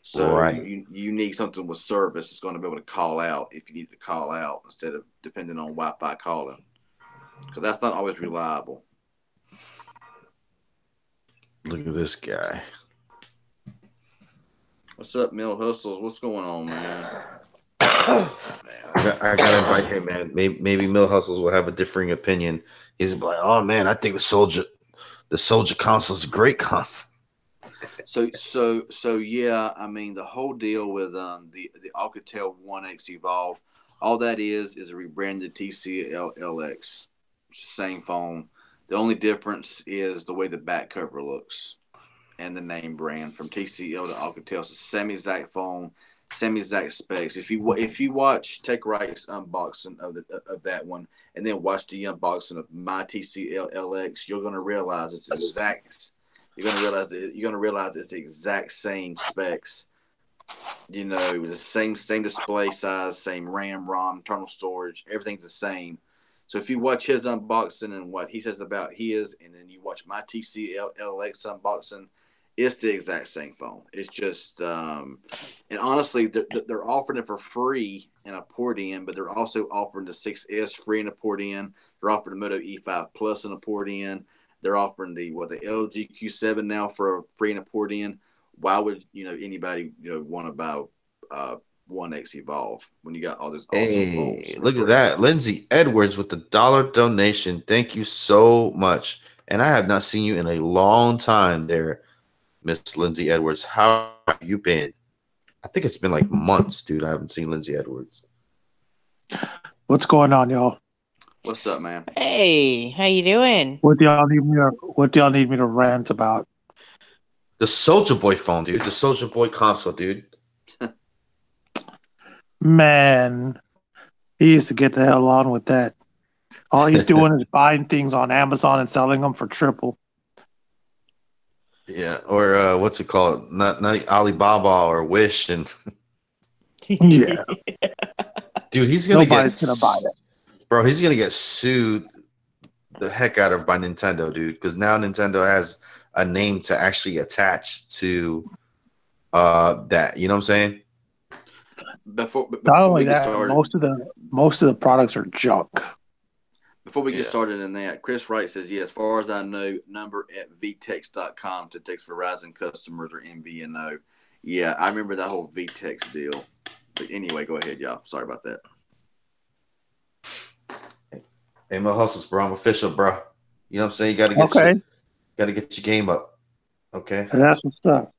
So you need something with service that's going to be able to call out if you need to call out instead of depending on Wi-Fi calling, because that's not always reliable. Look at this guy. What's up, Mill Hustles? What's going on, man? I gotta invite him, man. Maybe Mill Hustles will have a differing opinion. He's like, oh man, I think the Soulja console is a great console. So yeah, I mean the whole deal with the Alcatel 1X Evolve, all that is a rebranded TCL-LX, same phone. The only difference is the way the back cover looks and the name brand from TCL to Alcatel. It's the same exact phone, same exact specs. If you watch Tech Right's unboxing of that one and then watch the unboxing of my TCL-LX, you're gonna realize it's exact. You're gonna realize it's the exact same specs. The same display size, same RAM, ROM, internal storage, everything's the same. So if you watch his unboxing and what he says about his, and then you watch my TCL-LX unboxing, it's the exact same phone. It's just, and honestly, they're offering it for free in a port-in, but they're also offering the 6S free in a port-in. They're offering the Moto E5 Plus in a port-in. They're offering the LG Q7 now for a free and a port-in. Why would anybody want to buy 1X Evolve when you got all those awesome phones? Look at that, Lindsay Edwards with the $1 donation. Thank you so much. And I have not seen you in a long time, there, Miss Lindsay Edwards. How have you been? I think it's been like months, dude. I haven't seen Lindsay Edwards. What's going on, y'all? What's up, man? Hey, how you doing? What do y'all need me to rant about? The Soulja Boy phone, dude. The Soulja Boy console, dude. Man, he used to get the hell on with that. All he's doing is buying things on Amazon and selling them for triple. Yeah, or what's it called? Not Alibaba or Wish, and yeah, dude, he's gonna gonna buy it. Bro, he's gonna get sued the heck out of by Nintendo, dude, because now Nintendo has a name to actually attach to that. You know what I'm saying? Before Not we only get that, started, most of the products are junk. before we get started in that, Chris Wright says, yeah, as far as I know, number at vtex.com to text Verizon customers or MVNO. Yeah, I remember that whole VTEX deal. But anyway, go ahead, y'all. Sorry about that. Hey, Mo Hustles, bro. I'm official, bro. You know what I'm saying? You got to get your game up. Okay. That's what's up.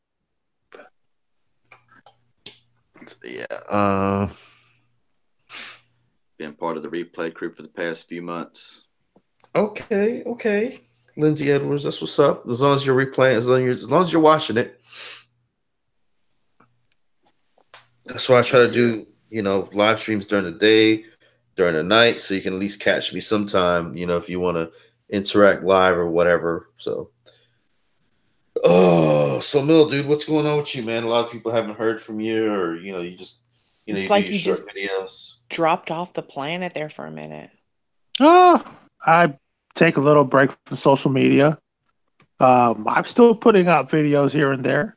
Yeah. Been part of the replay crew for the past few months. Okay. Lindsay Edwards, that's what's up. As long as you're replaying, as long as you're watching it. That's why I try to do, live streams during the day, during the night, so you can at least catch me sometime, if you want to interact live or whatever. So Mill, dude, what's going on with you, man? A lot of people haven't heard from you, or you just you It's do like your you short just videos. dropped off the planet there for a minute. Oh, I take a little break from social media. I'm still putting out videos here and there.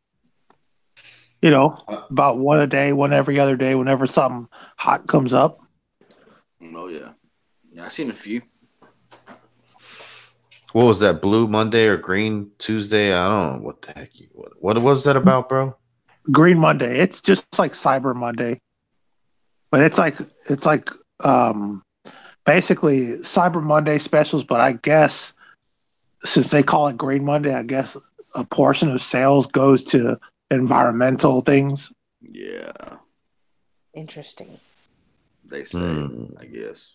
About one a day, one every other day, whenever something hot comes up. Oh, yeah. Yeah, I've seen a few. What was that, Blue Monday or Green Tuesday? I don't know what the heck. What was that about, bro? Green Monday. It's just like Cyber Monday, but it's like basically Cyber Monday specials. But I guess since they call it Green Monday, I guess a portion of sales goes to environmental things. Yeah. Interesting. They say, I guess.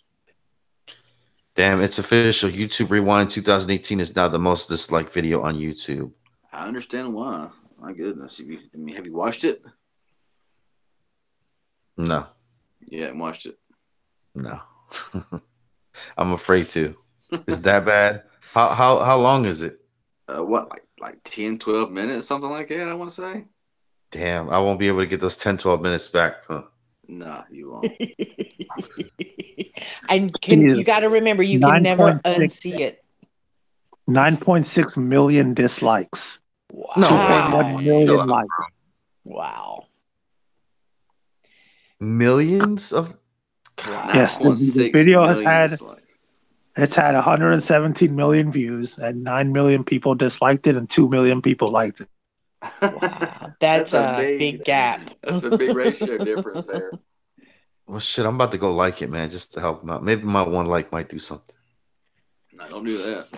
Damn, it's official. YouTube Rewind 2018 is now the most disliked video on YouTube. I understand why. My goodness. Have you watched it? No. You haven't watched it? No. I'm afraid to. Is that bad? How long is it? What, like 10, 12 minutes, something like that, I want to say? Damn, I won't be able to get those 10, 12 minutes back, huh? Nah, you won't. And you got to remember, you can never unsee it. 9.6 million dislikes. Wow. No, 2.1 million likes. Wow. Millions of. God. Yes, the video has had 117 million views, and 9 million people disliked it, and 2 million people liked it. Wow, that's a big gap. That's a big ratio difference there. Well, shit, I'm about to go like it, man, just to help him out. Maybe my one like might do something. No, don't do that.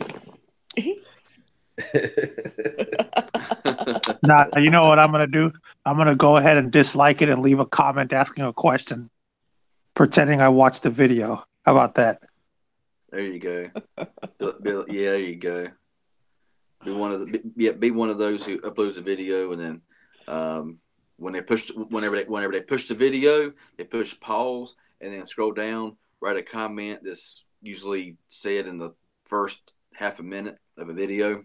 Nah, you know what I'm going to do? I'm going to go ahead and dislike it and leave a comment asking a question, pretending I watched the video. How about that? There you go. Yeah, there you go. Be one of those who uploads a video, and then whenever they push the video, they push pause and then scroll down, write a comment that's usually said in the first half a minute of a video.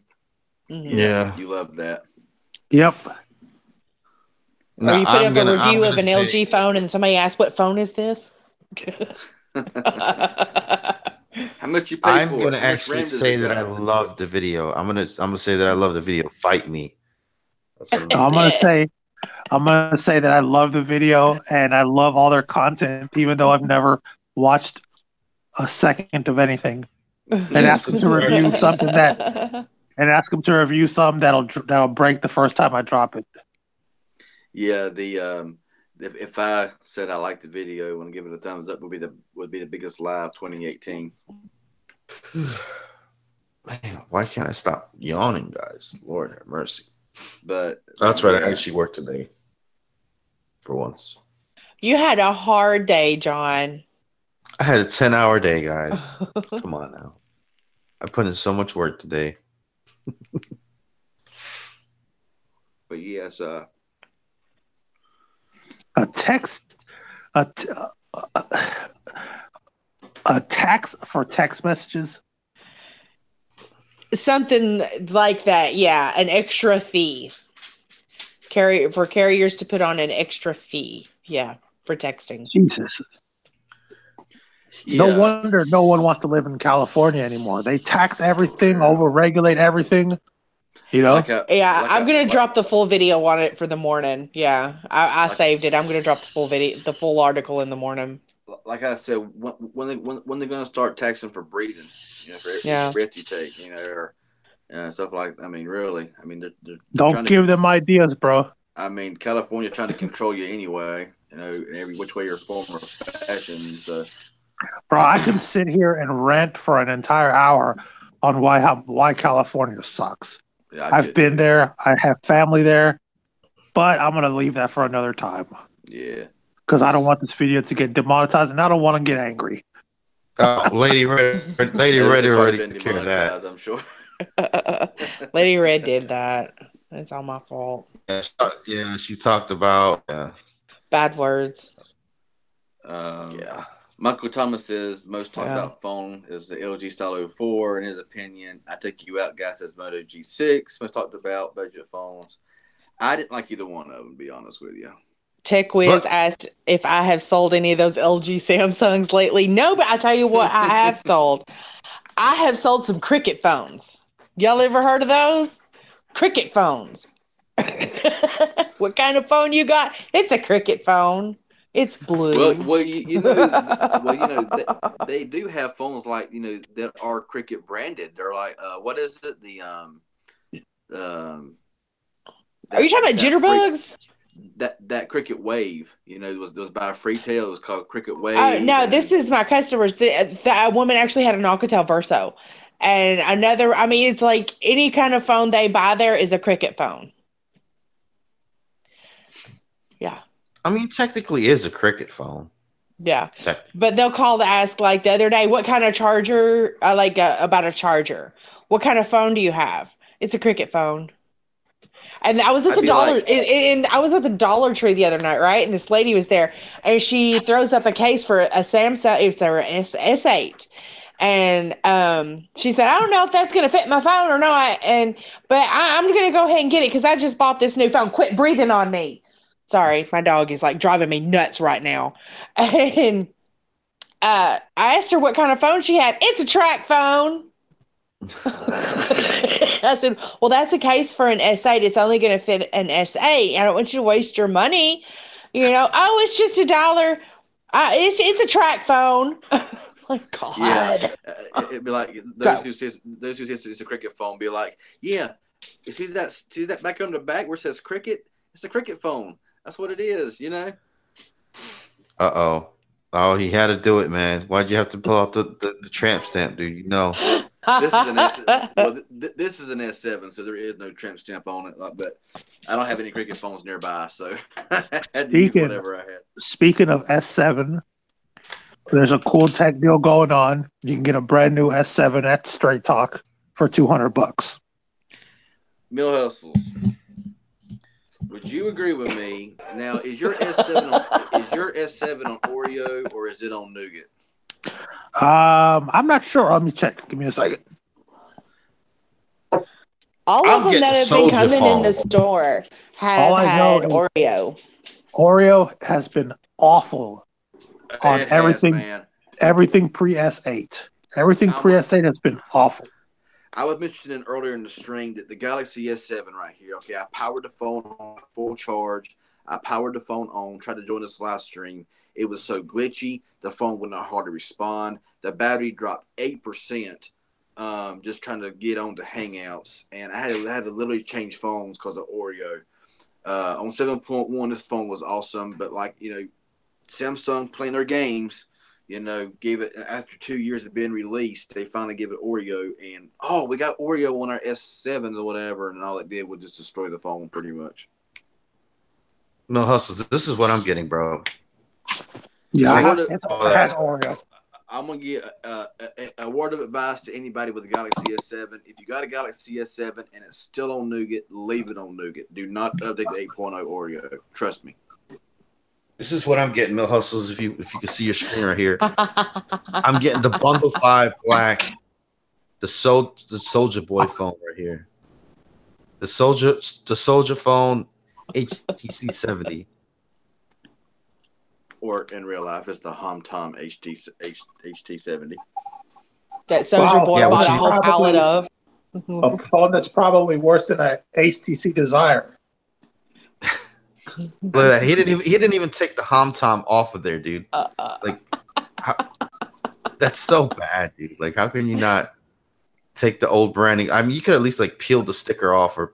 Mm-hmm. Yeah, you love that. Yep. Or you put up a review of an LG phone, and somebody asks, "What phone is this?" How much you pay I'm for gonna it? actually say that I love the video. I'm gonna say that I love the video. Fight me. I'm gonna say that I love the video and I love all their content, even though I've never watched a second of anything. And ask them to review something that'll break the first time I drop it. Yeah, if I said I liked the video and give it a thumbs up, would be the biggest lie of 2018. Man, why can't I stop yawning, guys? Lord have mercy. But that's right. I actually worked today for once. You had a hard day, John. I had a 10-hour day, guys. Come on now. I put in so much work today. But yes, a tax for text messages. Something like that, yeah. An extra fee. For carriers to put on an extra fee, yeah, for texting. Jesus. Yeah. No wonder no one wants to live in California anymore. They tax everything, overregulate everything. You know? I'm gonna drop the full video on it for the morning. Yeah, I saved it. I'm gonna drop the full video, the full article in the morning. Like I said, when they're gonna start taxing for breathing, for each breath you take, or stuff like. I mean, really. I mean, they're don't give them ideas, bro. I mean, California trying to control you anyway. In every which way you're form or fashion. So, bro, I can sit here and rant for an entire hour on why California sucks. Yeah, I've been there. I have family there, but I'm gonna leave that for another time. Yeah, because I don't want this video to get demonetized, and I don't want to get angry. Lady Red already took care of that. I'm sure. Lady Red did that. It's all my fault. Yeah, she talked about bad words. Michael Thomas says the most talked about phone is the LG Style 04. In his opinion, I Take You Out guy says Moto G6. Most talked about budget phones. I didn't like either one of them, to be honest with you. TechWiz asked if I have sold any of those LG Samsungs lately. No, but I tell you what, I have sold. I have sold some Cricket phones. Y'all ever heard of those? Cricket phones. What kind of phone you got? It's a Cricket phone. It's blue. They do have phones like that are Cricket branded. They're like, what is it? Are you talking about Jitterbugs? That Cricket Wave, was by Freetail. It was called Cricket Wave. No, this is my customers. The woman actually had an Alcatel Verso, and another. I mean, it's like any kind of phone they buy there is a Cricket phone. Yeah. I mean, technically, is a Cricket phone. Yeah, but they'll call to ask, like the other day, what kind of charger? About a charger. What kind of phone do you have? It's a Cricket phone. And I was at the Dollar, and I was at the Dollar Tree the other night, right? And this lady was there, and she throws up a case for a Samsung. It's an S8, and she said, "I don't know if that's gonna fit my phone or not, but I'm gonna go ahead and get it because I just bought this new phone. Quit breathing on me." Sorry, my dog is like driving me nuts right now. And I asked her what kind of phone she had. It's a track phone. I said, well, that's a case for an S8. It's only going to fit an S8. I don't want you to waste your money. Oh, it's just $1. It's a track phone. My God. Yeah. It'd be like those who says it's a Cricket phone be like, yeah. See that back on the back where it says Cricket? It's a Cricket phone. That's what it is, Uh-oh. Oh, he had to do it, man. Why'd you have to pull out the tramp stamp, dude? This is an S7, so there is no tramp stamp on it. But I don't have any Cricket phones nearby, so I had to use whatever I had. Speaking of S7, there's a cool tech deal going on. You can get a brand new S7 at Straight Talk for $200. Mill Hustles. Would you agree with me? Now, is your S7 on Oreo or is it on Nougat? I'm not sure. Let me check. Give me a second. All of them that have been coming in the store have had Oreo. Oreo has been awful on everything. Everything pre S8. Everything pre S8 has been awful. I was mentioning earlier in the stream that the Galaxy S7 right here. Okay, I powered the phone on full charge. I powered the phone on. Tried to join this live stream. It was so glitchy. The phone would not hard to respond. The battery dropped 8%. Just trying to get on to Hangouts, and I had to literally change phones because of Oreo. On 7.1, this phone was awesome, but Samsung playing their games. Gave it after 2 years of being released, they finally gave it Oreo, and we got Oreo on our S7 or whatever, and all it did was just destroy the phone pretty much. No hustles. This is what I'm getting, bro. Yeah, Oreo. I'm gonna give a word of advice to anybody with a Galaxy S7. If you got a Galaxy S7 and it's still on Nougat, leave it on Nougat. Do not update the 8.0 Oreo. Trust me. This is what I'm getting, Mill Hustles. If you can see your screen right here, I'm getting the Bundle 5 Black, the Soulja Boy phone right here, the Soulja phone HT70. Or in real life, it's the Tom HT70. That Soulja Boy bought a whole pallet of. A phone that's probably worse than a HTC Desire. Look at that. He didn't even take the Hom Tom off of there, dude. Like, that's so bad, dude. Like, how can you not take the old branding? I mean, you could at least like peel the sticker off or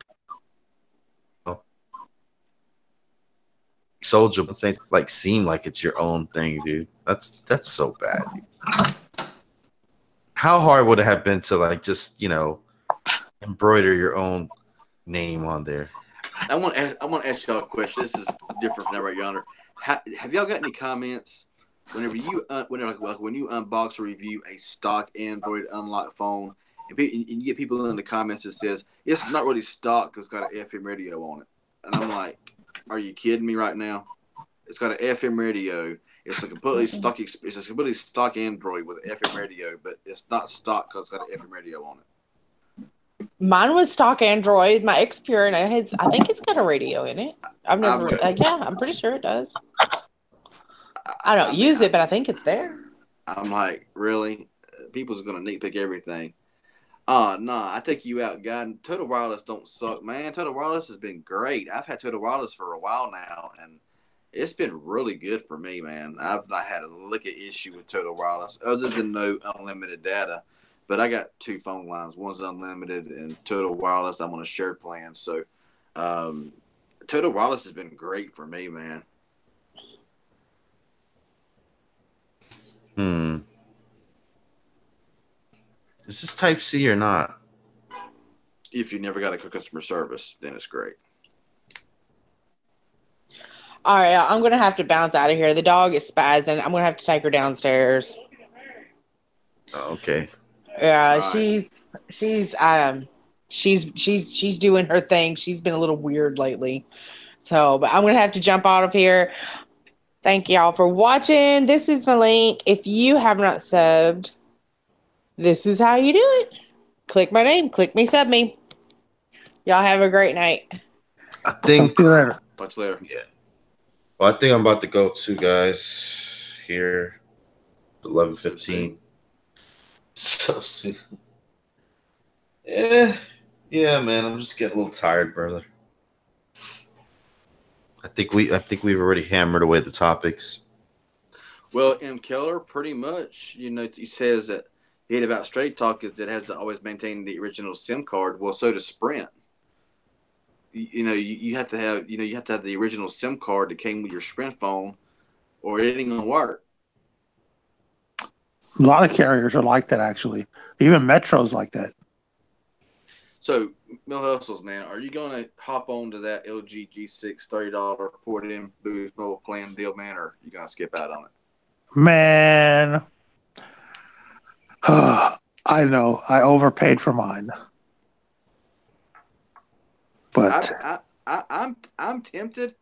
Soulja saying like seem like it's your own thing, dude. That's so bad, dude. How hard would it have been to like just embroider your own name on there? I want to ask y'all a question. This is different from that right yonder. Have y'all got any comments whenever you when you unbox or review a stock Android unlocked phone, and you get people in the comments that says it's not really stock because it's got an FM radio on it, and I'm like, are you kidding me right now? It's got an FM radio. It's a completely stock Android with an FM radio, but it's not stock because it's got an FM radio on it. Mine was stock Android. My Xperia, and I think it's got a radio in it. I'm pretty sure it does. I don't use it, but I think it's there. I'm like, really? People's gonna nitpick everything. Nah, I take you out, God. Total Wireless don't suck, man. Total Wireless has been great. I've had Total Wireless for a while now, and it's been really good for me, man. I've not had a lick of issue with Total Wireless other than no unlimited data. But I got 2 phone lines. One's unlimited, and Total Wireless, I'm on a shared plan. So Total Wireless has been great for me, man. Is this Type-C or not? If you never got a customer service, then it's great. All right, I'm going to have to bounce out of here. The dog is spazzing. I'm going to have to take her downstairs. Okay. Yeah, Right. she's doing her thing. She's been a little weird lately. So, but I'm going to have to jump out of here. Thank y'all for watching. This is my link. If you have not subbed, this is how you do it. Click my name. Click me, sub me. Y'all have a great night. I think. Talk to you later. Yeah. Well, I think I'm about to go too, guys. Here, 11:15. So soon. Yeah, man. I'm just getting a little tired, brother. I think we've already hammered away the topics. Well, M. Keller pretty much, he says that he hate about Straight Talk is that it has to always maintain the original SIM card. Well, so does Sprint. You have to have the original SIM card that came with your Sprint phone, or it ain't gonna work. A lot of carriers are like that, actually. Even Metro's like that. So, Mill Hustles, man, are you going to hop on to that LG G6 $30 port-in Boost mobile plan deal, man, or are you going to skip out on it? Man. I know. I overpaid for mine. But I'm tempted,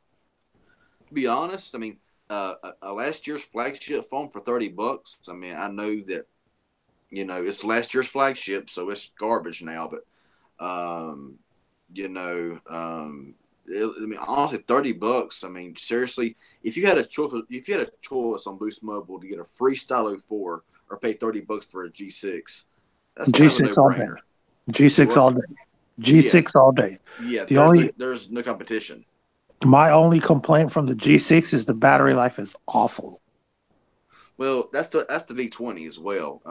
to be honest. I mean, last year's flagship phone for $30. I mean, I know that, it's last year's flagship, so it's garbage now. But, honestly, $30. I mean, seriously, if you had a choice on Boost Mobile to get a free Stylo 4 or pay $30 for a G6, that's G6 kind of a no-brainer. G6 all day. G6 all day. Yeah, there's no competition. My only complaint from the G6 is the battery life is awful. Well, that's the V20 as well.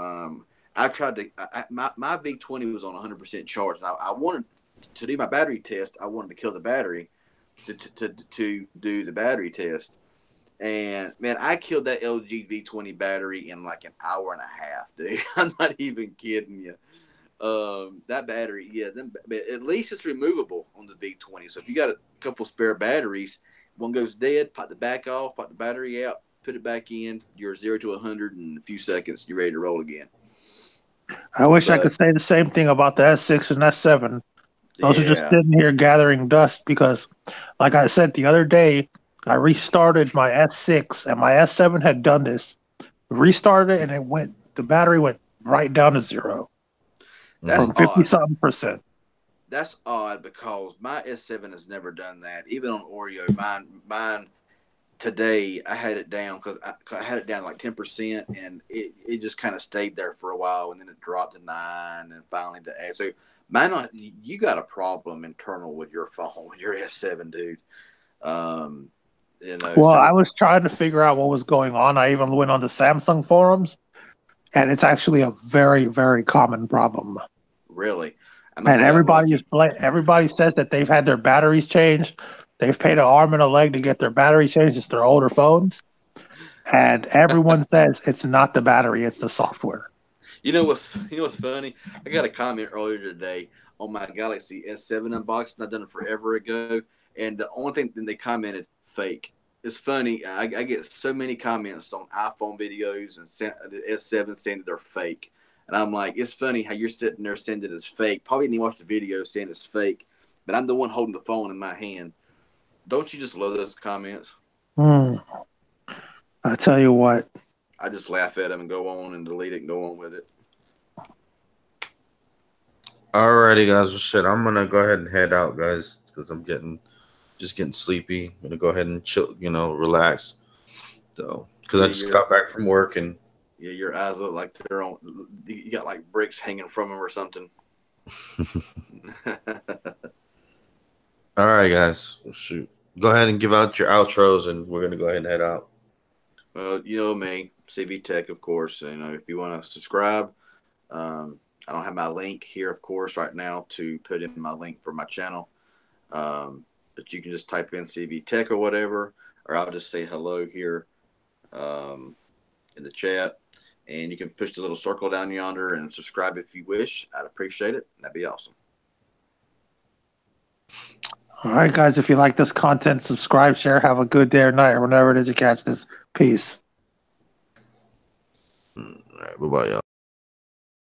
I tried to my V20 was on 100% charge. And I wanted to do my battery test. I wanted to kill the battery to do the battery test. And man, I killed that LG V20 battery in like an hour and a half, dude. I'm not even kidding you. That battery, at least it's removable on the V20. So if you got a couple spare batteries, one goes dead, pop the back off, pop the battery out, put it back in. You're 0 to 100 in a few seconds. You're ready to roll again. I wish I could say the same thing about the S6 and S7. Those are just sitting here gathering dust because, like I said the other day, I restarted my S6 and my S7 had done this. Restarted it and the battery went right down to 0. That's from 50-something%. That's odd because my S7 has never done that. Even on Oreo, mine today I had it down because I had it down like 10%, and it just kind of stayed there for a while, and then it dropped to 9, and finally to 8. So Man, you got a problem internal with your phone, with your S7, dude. You know, Well, so I was trying to figure out what was going on. I even went on the Samsung forums, and it's actually a very, very common problem. really, I must And have got everybody lucky. everybody says that they've had their batteries changed. They've paid an arm and a leg to get their battery changed. It's their older phones. And everyone says it's not the battery, it's the software. You know what's funny? I got a comment earlier today on my Galaxy S7 unboxing. I've done it forever ago, and the only thing they commented fake. It's funny. I get so many comments on iPhone videos and the S7 saying that they're fake, and I'm like, it's funny how you're sitting there saying that it's fake. Probably didn't watch the video saying it's fake, but I'm the one holding the phone in my hand. Don't you just love those comments? I tell you what. I just laugh at them and go on and delete it and go on with it. Alrighty, guys. Well, shit, I'm gonna go ahead and head out, guys, because I'm getting sleepy. I'm gonna go ahead and chill, relax. So, because I just got back from work and yeah, your eyes look like they're on. You got like bricks hanging from them or something. All right, guys. Well, shoot. Go ahead and give out your outros, and we're gonna go ahead and head out. Well, you know me, CV Tech, of course. You know, if you want to subscribe, I don't have my link here, of course, right now to put in my link for my channel. But you can just type in CV Tech or whatever, or I'll just say hello here in the chat. And you can push the little circle down yonder and subscribe if you wish. I'd appreciate it. That'd be awesome. All right, guys, if you like this content, subscribe, share, have a good day or night, or whenever it is you catch this. Peace. All right, bye-bye, y'all.